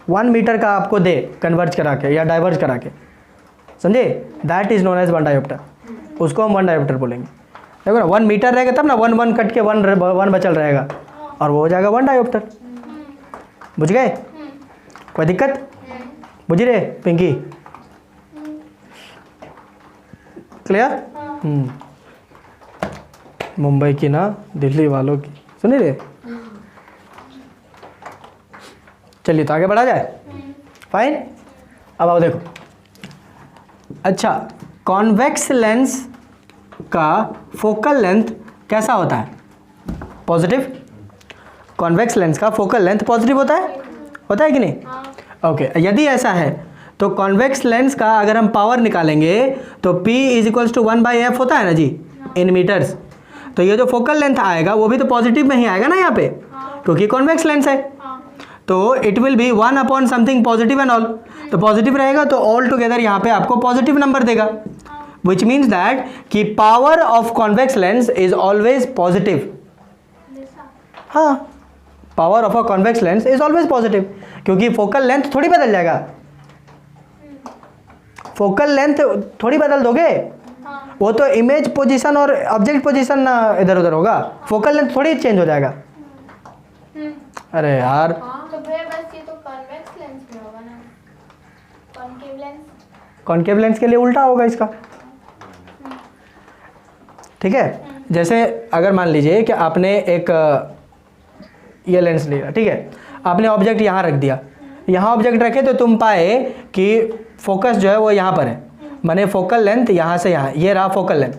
1 metre का आपको दे converge करा के या diverge करा के, समझे, that is known as 1 dioptre, उसको हम 1 डायोप्टर बोलेंगे। देखो ना 1 मीटर रहेगा तब ना 1 कट के 1 बचल रहेगा और वो हो जाएगा 1 डायोप्टर। बुझ गए? कोई दिक्कत? बुझ रहे पिंकी? क्लियर? मुंबई की ना, दिल्ली वालों की, सुनिए रे। चलिए तो आगे बढ़ा जाए, फाइन। अब आओ देखो, अच्छा, कॉन्वेक्स लेंस का फोकल लेंथ कैसा होता है? पॉजिटिव। कॉन्वेक्स लेंस का फोकल लेंथ पॉजिटिव होता है कि नहीं? ओके, यदि ऐसा है तो कॉन्वेक्स लेंस का अगर हम पावर निकालेंगे तो P is equals to 1/f होता है ना जी, इन मीटर्स। तो ये जो फोकल लेंथ आएगा वो भी तो पॉजिटिव में ही आएगा ना यहाँ पे, क्योंकि कॉन्वेक्स लेंस है। तो it will be 1 upon something positive and all, तो पॉजिटिव रहेगा तो ऑल टुगेदर यहाँ पे आपको पॉजिटिव नंबर देगा, विच मीन्स दैट कि power of convex lens is always positive. हाँ, power of a convex lens is always positive, क्योंकि फोकल लेंथ थोड़ी बदल जाएगा, फोकल लेंथ थोड़ी बदल दोगे, वो तो इमेज पोजीशन और ऑब्जेक्ट पोजीशन ना इधर उधर होगा, फोकल लेंथ थोड़ी चेंज हो जाएगा। अरे यार, तो भैया बस ये तो कॉन्वेक्स लेंस में होगा ना, कॉनकेव लेंस। कॉनकेव लेंस के लिए उल्टा होगा इसका, ठीक है। जैसे अगर मान लीजिए कि आपने एक ये लेंस लिया, ठीक है, आपने ऑब्जेक्ट यहाँ रख दिया, यहाँ ऑब्जेक्ट रखे तो तुम पाए कि फोकस जो है वो यहाँ पर है, माने फोकल लेंथ यहाँ से यहाँ, ये रहा फोकल लेंथ।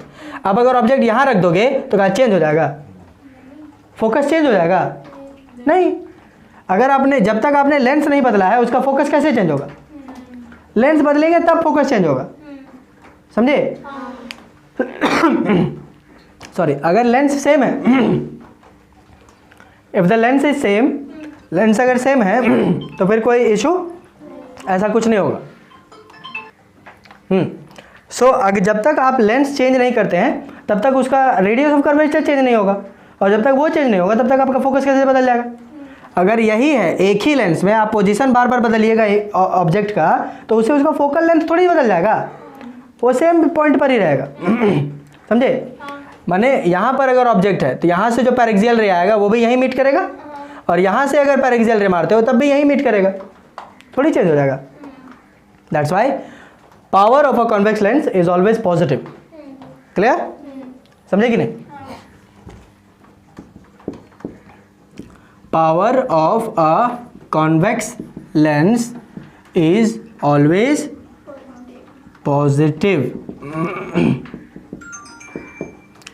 अब अगर ऑब्जेक्ट यहाँ रख दोगे तो क्या चेंज हो जाएगा? फोकस चेंज हो जाएगा? नहीं। अगर आपने, जब तक आपने लेंस नहीं बदला है उसका फोकस कैसे चेंज होगा? लेंस बदलेंगे तब फोकस चेंज होगा, समझे? सॉरी, अगर लेंस सेम है, if the lens is same, lens अगर सेम है तो फिर कोई इशू ऐसा कुछ नहीं होगा। सो अगर जब तक आप लेंस चेंज नहीं करते हैं तब तक उसका रेडियस ऑफ कर्वेचर चेंज नहीं होगा, और जब तक वो चेंज नहीं होगा तब तक आपका फोकस कैसे बदल जाएगा? अगर यही है एक ही लेंस में आप पोजीशन बार बार बदलिएगा ऑब्जेक्ट का, तो उससे उसका फोकल लेंथ थोड़ी बदल जाएगा, वो सेम पॉइंट पर ही रहेगा। समझे? माने यहाँ पर अगर ऑब्जेक्ट है तो यहाँ से जो पैरेक्सियल रे आएगा वो भी यहीं मीट करेगा, और यहाँ से अगर पैरेक्सियल रे मारते हो तब भी यहीं मीट करेगा, थोड़ी चेंज हो जाएगा। That's why power of a convex lens is always positive. Clear? समझे कि नहीं? Power of a convex lens is always positive.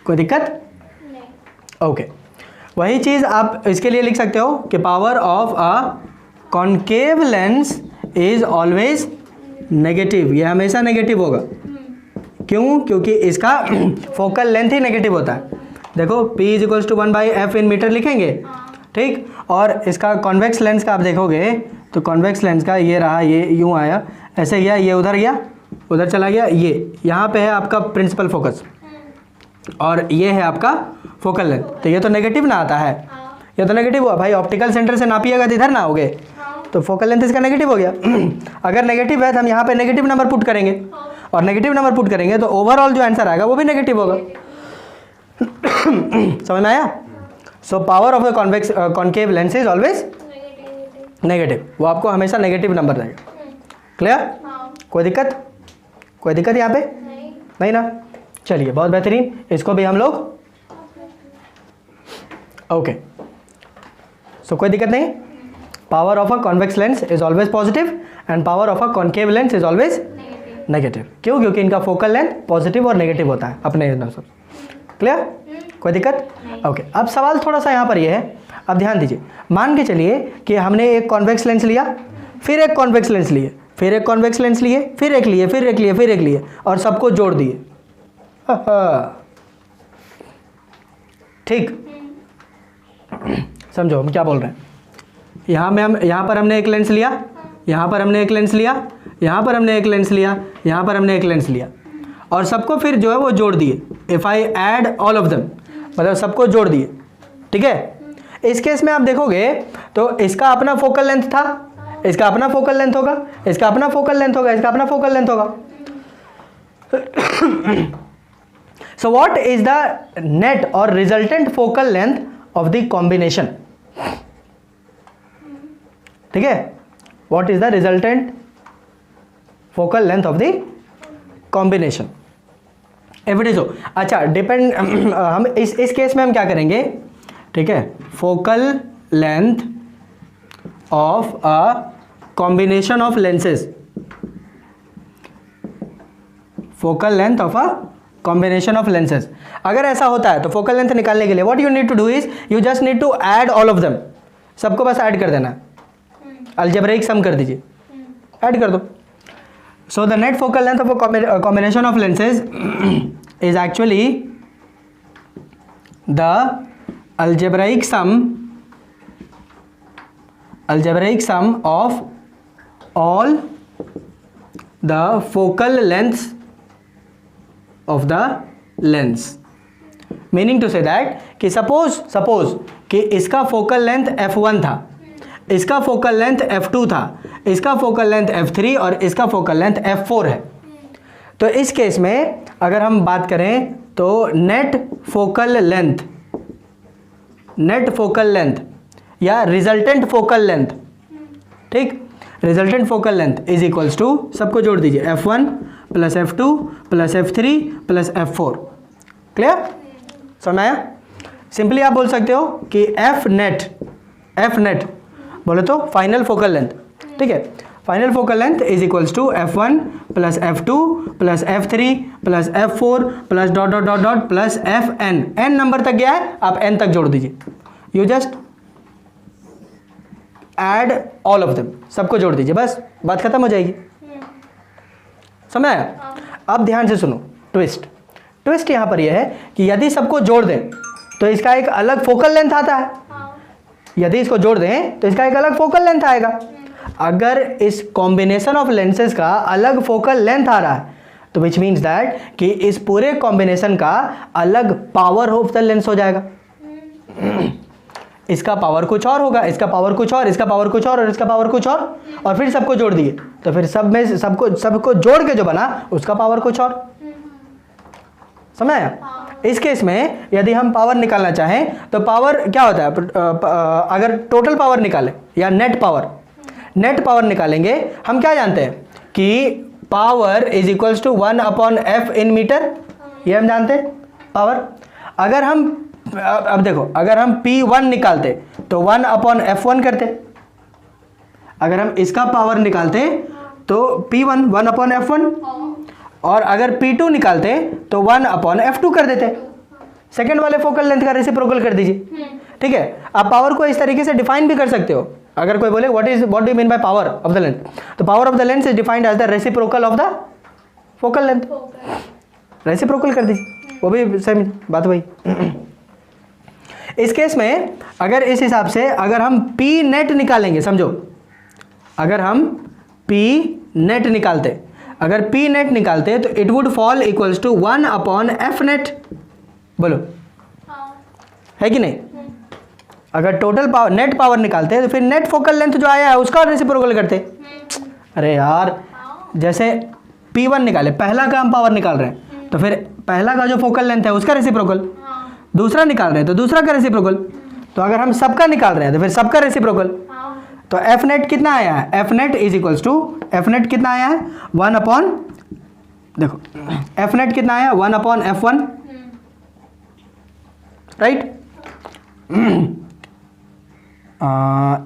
कोई दिक्कत? ओके वही चीज़ आप इसके लिए लिख सकते हो कि power of a concave lens is always negative. ये हमेशा नेगेटिव होगा। क्यों? क्योंकि इसका फोकल लेंथ ही नेगेटिव होता है। देखो P is equals to 1/f in metre लिखेंगे, ठीक। और इसका कॉन्वेक्स लेंस का आप देखोगे तो कॉन्वेक्स लेंस का ये रहा, ये यूँ आया, ऐसे गया, ये उधर गया, उधर चला गया, ये यहाँ पे है आपका प्रिंसिपल फोकस और ये है आपका फोकल लेंथ। तो ये तो नेगेटिव ना आता है, ये तो नेगेटिव हुआ भाई। ऑप्टिकल सेंटर से नापिएगा तो इधर ना होगे, तो फोकल लेंथ इसका नेगेटिव हो गया। अगर नेगेटिव है तो हम यहाँ पे नेगेटिव नंबर पुट करेंगे, और नेगेटिव नंबर पुट करेंगे तो ओवरऑल जो आंसर आएगा वो भी नेगेटिव होगा। समझ में आया? सो power of the convex concave lens is always negative, वो आपको हमेशा नेगेटिव नंबर देगा। क्लियर? कोई दिक्कत? कोई दिक्कत यहाँ पे नहीं ना? चलिए बहुत बेहतरीन, इसको भी हम लोग ओके। सो कोई दिक्कत नहीं। Power of a convex lens is always positive and power of a concave lens is always negative. क्यों? क्योंकि इनका फोकल लेंथ पॉजिटिव और नेगेटिव होता है अपने अनुसार। क्लियर? कोई दिक्कत? ओके अब सवाल थोड़ा सा यहाँ पर ये है, अब ध्यान दीजिए। मान के चलिए कि हमने एक कॉन्वेक्स लेंस लिया, फिर एक कॉन्वेक्स लेंस लिए, फिर एक कॉन्वेक्स लेंस लिए, फिर एक लिए, फिर एक लिए, फिर एक लिए, और सबको जोड़ दिए। ठीक, समझो हम क्या बोल रहे हैं। यहाँ पर हमने एक लेंस लिया, यहाँ पर हमने एक लेंस लिया, यहाँ पर हमने एक लेंस लिया, यहाँ पर हमने एक लेंस लिया, और सबको फिर जो है वो जोड़ दिए। If I add all of them, मतलब सबको जोड़ दिए। ठीक है, इस केस में आप देखोगे तो इसका अपना फोकल लेंथ था, इसका अपना फोकल लेंथ होगा, इसका अपना फोकल लेंथ होगा, इसका अपना फोकल लेंथ होगा। So what is the net or resultant focal length of the combination? ठीक है, what is the resultant focal length of the combination? If it is so, अच्छा डिपेंड हम इस केस में हम क्या करेंगे, ठीक है, focal length of a combination of lenses, focal length of a combination of lenses. अगर ऐसा होता है तो फोकल लेंथ निकालने के लिए what you need to do is you just need to add all of them, सबको बस ऐड कर देना, अलजेब्रिक सम कर दीजिए, ऐड कर दो। So the net focal length of a combination of lenses is actually the algebraic sum of all the focal lengths of the lens, meaning to say that कि suppose कि इसका focal length f1 था, इसका focal length f2 था, इसका focal length f3 और इसका focal length f4 है। तो इस केस में अगर हम बात करें तो नेट फोकल लेंथ या रिजल्टेंट फोकल लेंथ, ठीक, resultant focal length is equals to, सबको जोड़ दीजिए, f1 plus f2 plus f3 plus f4। Clear? समझ आया? सिंपली आप बोल सकते हो कि f नेट बोले तो फाइनल फोकल लेंथ, ठीक है, final focal length is equals to f1 plus f2 plus f3 plus f4 plus dot dot dot dot plus fn। n number तक गया है, आप n तक जोड़ दीजिए, you just add all of them, सबको जोड़ दीजिए, बस बात खत्म हो जाएगी। समझ आया? अब ध्यान से सुनो, ट्विस्ट यहाँ पर यह है कि यदि सबको जोड़ दें तो इसका एक अलग फोकल लेंथ आता है। यदि इसको जोड़ दें तो इसका एक अलग फोकल लेंथ आएगा। अगर इस कॉम्बिनेशन ऑफ लेंसेज का अलग फोकल लेंथ आ रहा है तो विच मीन्स दैट कि इस पूरे कॉम्बिनेशन का अलग पावर ऑफ द लेंस हो जाएगा। इसका पावर कुछ और होगा, इसका पावर कुछ और, इसका पावर कुछ और इसका पावर कुछ और फिर सबको जोड़ दिए तो फिर सब में सबको जोड़ के जो बना उसका पावर कुछ और। समझ आया? इस केस में यदि हम पावर निकालना चाहें तो पावर क्या होता है, अगर टोटल पावर निकालें या नेट पावर निकालेंगे, हम क्या जानते हैं कि power is equals to 1/f in metre, ये हम जानते हैं पावर। अगर हम अब देखो, अगर हम P1 निकालते तो 1/f1 करते, अगर हम इसका पावर निकालते तो P1 1/f1, और अगर P2 निकालते तो 1/f2 कर देते। सेकंड वाले फोकल लेंथ का रेसिप्रोकल कर दीजिए। ठीक है, आप पावर को इस तरीके से डिफाइन भी कर सकते हो। अगर कोई बोले what do you mean by power of the length, तो power of the length is defined as the reciprocal of the focal length. Reciprocal कर दीजिए, वो भी सेम बात वही। इस केस में अगर इस हिसाब से अगर हम P नेट निकालेंगे, समझो अगर हम P नेट निकालते, अगर P नेट निकालते तो it would fall equals to 1/f net. बोलो है कि नहीं? अगर टोटल पावर नेट पावर निकालते हैं तो फिर नेट फोकल लेंथ जो आया है उसका रेसिप्रोकल करते। अरे यार, जैसे P1 निकाले, पहला का हम पावर निकाल रहे हैं तो फिर पहला का जो फोकल लेंथ है उसका रेसिप्रोकल, दूसरा निकाल रहे हैं तो दूसरा का रेसिप्रोकल, तो अगर हम सबका निकाल रहे हैं तो फिर सबका रेसिप्रोकल। तो एफ नेट कितना आया है, f net is equals to, f net कितना आया है 1/, देखो एफ नेट कितना आया 1/f1, राइट।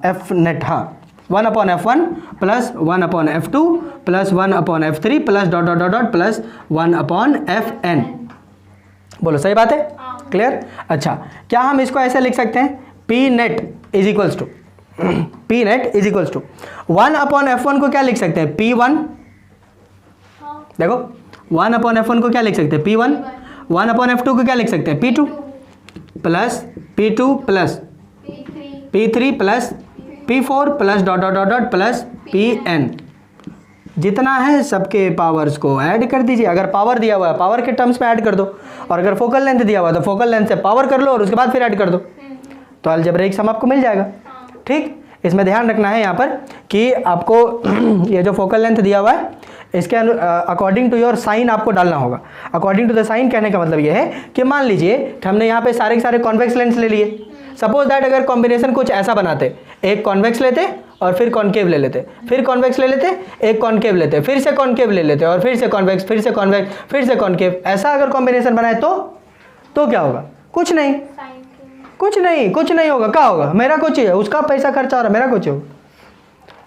एफ नेट, हाँ 1/f1 plus 1/f2 plus 1/f3 plus dot dot dot dot plus 1/fn। बोलो सही बात है, क्लियर? अच्छा, क्या हम इसको ऐसे लिख सकते हैं, P net is equals to, P net is equals to 1/f1 को क्या लिख सकते हैं P1, देखो 1/f1 को क्या लिख सकते हैं P1, 1/f2 को क्या लिख सकते हैं P2 plus P2 plus P3 plus P4 plus dot dot dot dot plus Pn। जितना है सबके पावर्स को ऐड कर दीजिए। अगर पावर दिया हुआ है पावर के टर्म्स में ऐड कर दो, और अगर फोकल लेंथ दिया हुआ है तो फोकल लेंथ से पावर कर लो और उसके बाद फिर ऐड कर दो, तो अलजेब्रिक सम आपको मिल जाएगा। ठीक, इसमें ध्यान रखना है यहाँ पर कि आपको ये जो फोकल लेंथ दिया हुआ है इसके अकॉर्डिंग टू योर साइन आपको डालना होगा। अकॉर्डिंग टू द साइन कहने का मतलब ये है कि मान लीजिए कि हमने यहाँ पे सारे के सारे कॉन्वेक्स लेंस ले लिए। सपोज दैट अगर कॉम्बिनेशन कुछ ऐसा बनाते, एक कॉन्वेक्स लेते और फिर कॉन्केव ले लेते, फिर कॉन्वेक्स ले लेते, एक कॉन्केव लेते, फिर से कॉन्केव ले लेते और फिर से कॉन्वेक्स, फिर से कॉन्वेक्स, फिर से कॉन्केव, ऐसा अगर कॉम्बिनेशन बनाए तो क्या होगा? कुछ नहीं, कुछ नहीं होगा। क्या होगा? मेरा कुछ है, उसका पैसा खर्चा हो रहा है, मेरा कुछ होगा।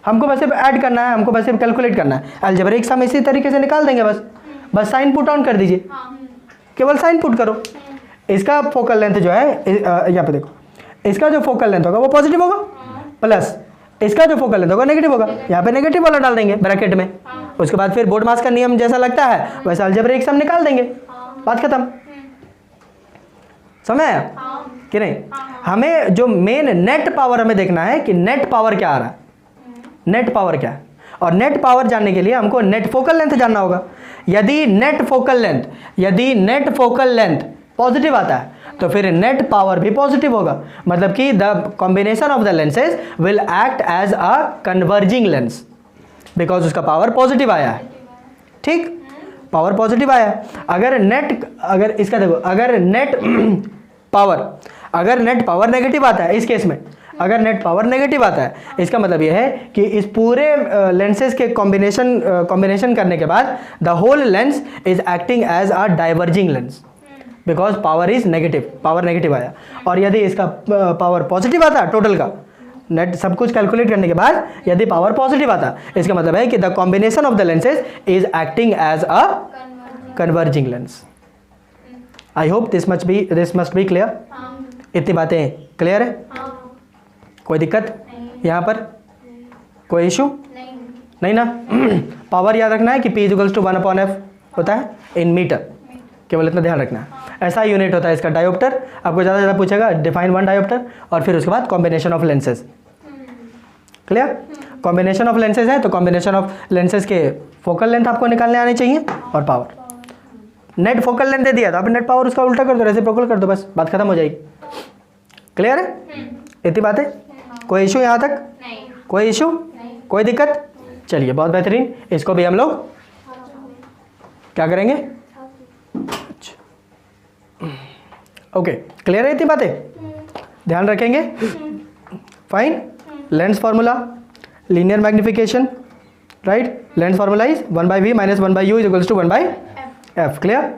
हमको बस ऐड करना है, हमको बस कैलकुलेट करना है। अलजेब्रिक सम इसी तरीके से निकाल देंगे, बस साइन पुट ऑन कर दीजिए, केवल साइन पुट करो। इसका फोकल लेंथ जो है यहाँ पे देखो, इसका जो फोकल लेंथ होगा वो पॉजिटिव होगा, प्लस इसका जो फोकल लेंथ होगा नेगेटिव होगा। यहाँ पे नेगेटिव वाला डाल देंगे ब्रैकेट में, उसके बाद फिर बोर्ड मास का नियम जैसा लगता है वैसा अलजेब्रिक सम निकाल देंगे, बात खत्म। समझ आया कि नहीं? हमें जो मेन नेट पावर हमें देखना है कि नेट पावर क्या आ रहा है, नेट पावर क्या है, और नेट पावर जानने के लिए हमको नेट फोकल लेंथ जानना होगा। यदि नेट फोकल लेंथ पॉजिटिव आता है तो फिर नेट पावर भी पॉजिटिव होगा, मतलब कि the combination of the lenses will act as a converging lens, because उसका पावर पॉजिटिव आया है। ठीक, पावर पॉजिटिव आया है। अगर इसका देखो, अगर नेट पावर नेगेटिव आता है, इस केस में अगर नेट पावर नेगेटिव आता है, इसका मतलब यह है कि इस पूरे लेंसेज के कॉम्बिनेशन करने के बाद the whole lens is acting as a diverging lens, because power is negative, power negative आया। और यदि इसका पावर पॉजिटिव आता टोटल का, नेट सब कुछ कैलकुलेट करने के बाद यदि पावर पॉजिटिव आता, इसका मतलब है कि the combination of the lenses is acting as a converging lens. I hope this must be clear. इतनी बातें क्लियर है? कोई दिक्कत यहाँ पर? कोई इशू नहीं ना? पावर याद रखना है कि P = 1/f, होता है? इन मीटर, केवल इतना ध्यान रखना है। ऐसा यूनिट होता है इसका डायोप्टर। आपको ज़्यादा पूछेगा डिफाइन वन डायोप्टर और फिर उसके बाद combination of lenses. Clear? Combination of lenses है तो कॉम्बिनेशन ऑफ लेंसेज के फोकल लेंथ आपको निकालने आनी चाहिए और पावर। नेट फोकल लेंथ दे दिया तो आप नेट पावर उसका उल्टा कर दो, रेसिप्रोकल कर दो, बस बात खत्म हो जाएगी। क्लियर है? इतनी बात है? कोई इशू यहाँ तक? नहीं। कोई इशू? कोई दिक्कत? चलिए बहुत बेहतरीन। इसको भी हम लोग क्या करेंगे? ओके, क्लियर है इतनी बातें? ध्यान रखेंगे? Fine. Lens formula, linear magnification, right? Lens formula is 1/v - 1/u is equals to 1/f। Clear?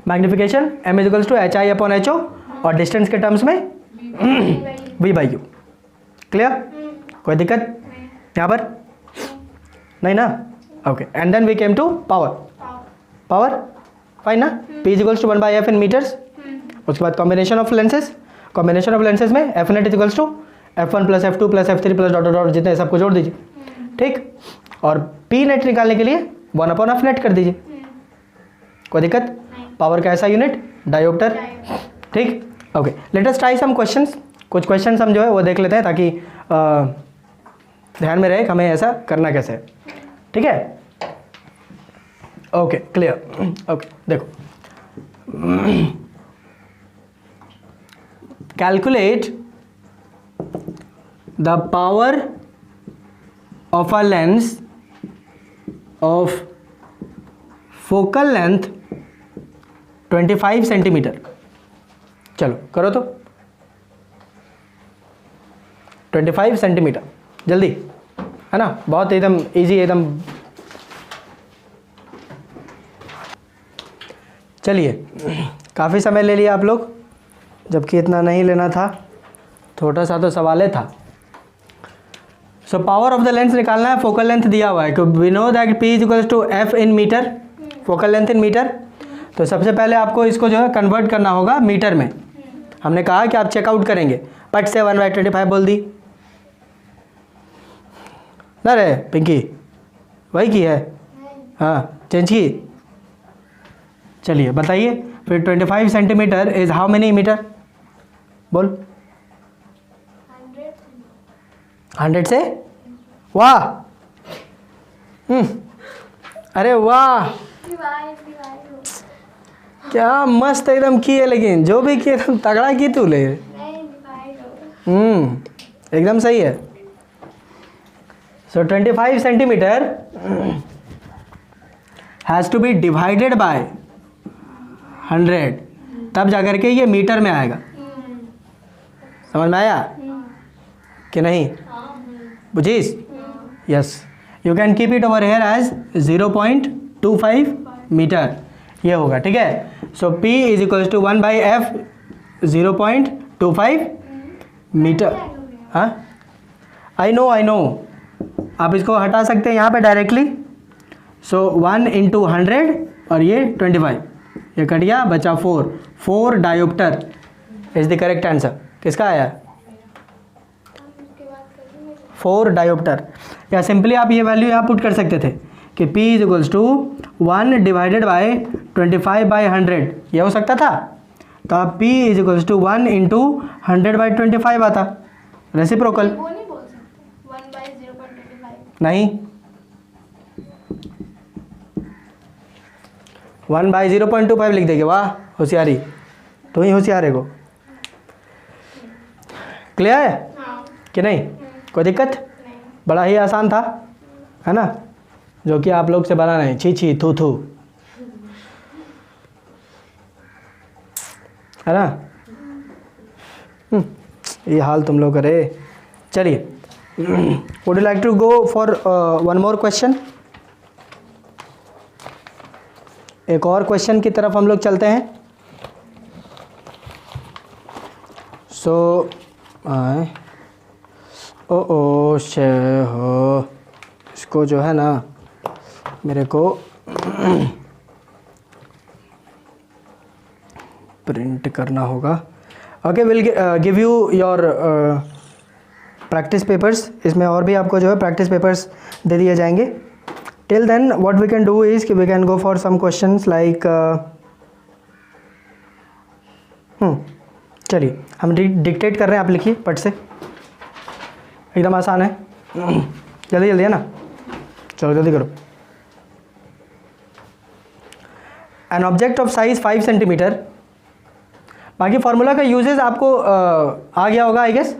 Magnification m is equals to hi/ho और डिस्टेंस के टर्म्स में v/u। क्लियर? कोई दिक्कत यहाँ पर? नहीं ना? Okay, and then we came to power. Fine ना? p is equals to 1/f in metres. उसके बाद कॉम्बिनेशन ऑफ लेंसेज में f net is equals to f1 + f2 + f3 + dot dot जितने सबको जोड़ दीजिए, ठीक? और p नेट निकालने के लिए 1/f नेट कर दीजिए। कोई दिक्कत? पावर का ऐसा यूनिट डायोप्टर, ठीक? Okay, let us try some questions. कुछ क्वेश्चंस हम जो है वो देख लेते हैं ताकि ध्यान में रहे कि हमें ऐसा करना कैसे है, ठीक है? Okay, clear? ओके, देखो, calculate the power of a lens of focal length 25 centimetre. चलो करो तो 25 सेंटीमीटर, जल्दी, है ना? बहुत एकदम इजी, एकदम। चलिए, काफ़ी समय ले लिया आप लोग, जबकि इतना नहीं लेना था, छोटा सा तो सवाल था। So power of the lens निकालना है, फोकल लेंथ दिया हुआ है, we know that p is equals to f in metre, focal length in metre. तो सबसे पहले आपको इसको जो है कन्वर्ट करना होगा मीटर में। हमने कहा कि आप चेकआउट करेंगे, पट से 1/25 बोल दी ना रे पिंकी? वही की है? हाँ, चेंज की। चलिए बताइए फिर 25 centimetre is how many metre? बोल। 100 से? वाह, अरे वाह, क्या मस्त एकदम की है। लेकिन जो भी किए एकदम तगड़ा की तू ले। एकदम सही है। So 25 centimetre has to be divided by 100, तब जाकर के ये मीटर में आएगा। समझ में आया कि नहीं? बुझीस? Yes, you can keep it over here as 0.25 metre, ये होगा, ठीक है? So p is equals to 1/f 0.25 metre. हाँ, आई नो, आप इसको हटा सकते हैं यहाँ पे डायरेक्टली। सो 1 × 100 और ये 25, ये कट गया, बचा 4 dioptre is the correct answer. किसका आया? 4 डायोप्टर। या सिंपली आप ये वैल्यू यहाँ पुट कर सकते थे कि p is equals to 1 divided by 25/100, ये हो सकता था। तो आप p इज इक्वल्स टू 1 × 100/25 आता, रेसिप्रोकल। वो नहीं बोल सकते 1/0.25। नहीं, 1/0.25 लिख देंगे। वाह होशियारी, तो ही होशियार है को। क्लियर है कि नहीं? कोई दिक्कत? बड़ा ही आसान था, है ना? जो कि आप लोग से बना नहीं, छी थू थू, है ना? ये हाल तुम लोग करे। चलिए, would you like to go for one more question? एक और क्वेश्चन की तरफ हम लोग चलते हैं। सो ओ शे हो, इसको जो है ना मेरे को प्रिंट करना होगा। Okay, will give you your practice papers. इसमें और भी आपको जो है प्रैक्टिस पेपर्स दे दिए जाएंगे, till then what we can do is कि we can go for some questions like चलिए हम डिक्टेट कर रहे हैं, आप लिखिए पट से, एकदम आसान है। जल्दी जल्दी है ना, चलो जल्दी करो। An object of size 5 centimetre, बाकी फार्मूला का यूजेस आपको आ गया होगा आई गेस।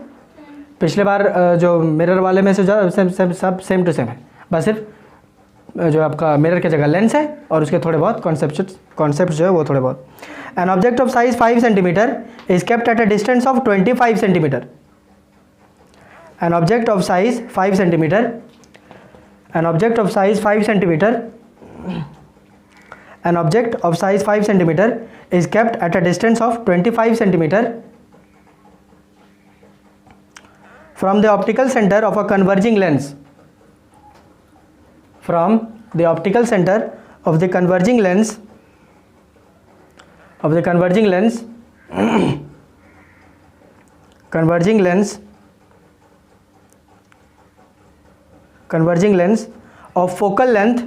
पिछले बार जो मिरर वाले में से जो सब सेम टू सेम है, बस सिर्फ जो आपका मिरर की जगह लेंस है और उसके थोड़े बहुत कॉन्सेप्ट जो है वो थोड़े बहुत। An object of size 5 centimetre is kept at a distance of 25 centimetre. An object of size 5 centimetre, an object of size 5 centimetre, an object of size 5 centimeter is kept at a distance of 25 centimeter from the optical center of a converging lens. From the optical center of the converging lens converging lens of focal length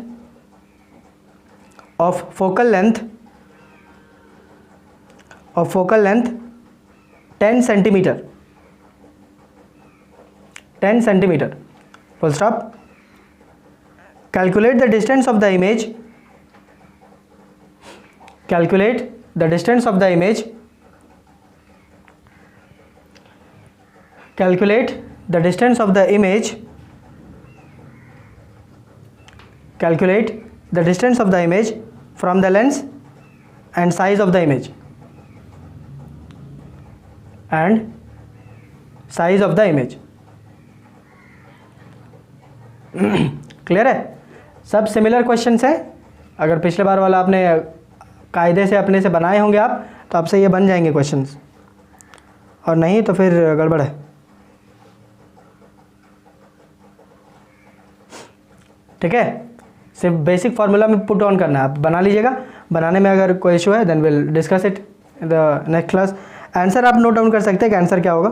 10 centimeter, 10 centimeter, full stop. Calculate the distance of the image, calculate the distance of the image, calculate the distance of the image, calculate the distance of the image from the lens and size of the image, and size of the image. Clear है? सब similar questions है। अगर पिछले बार वाला आपने कायदे से अपने से बनाए होंगे आप, तो आपसे ये बन जाएंगे क्वेश्चंस, और नहीं तो फिर गड़बड़ है। ठीक है, सिर्फ बेसिक फार्मूला में पुट ऑन करना है, आप बना लीजिएगा। बनाने में अगर कोई इशू है then will discuss it in the next class. Answer आप नोट डाउन कर सकते हैं कि आंसर क्या होगा।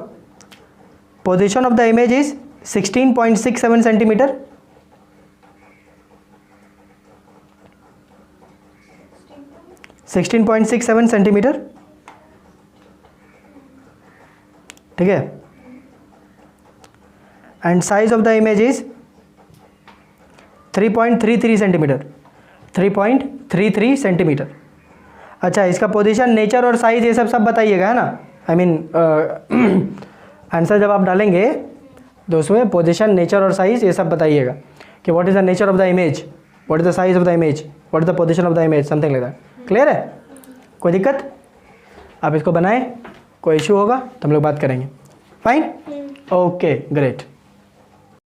Position of the image is 16.67 centimetre, centimetre, ठीक है। And size of the image is 3.33 centimetre, 3.33 centimetre. अच्छा, इसका पोजीशन, नेचर और साइज ये सब बताइएगा, है ना। आई मीन आंसर जब आप डालेंगे तो उसमें पोजीशन, नेचर और साइज ये सब बताइएगा कि what is the nature of the image, what is the size of the image, what is the position of the image, something like that. Clear है? कोई दिक्कत? आप इसको बनाएं, कोई इशू होगा तो हम लोग बात करेंगे। Fine, okay, great.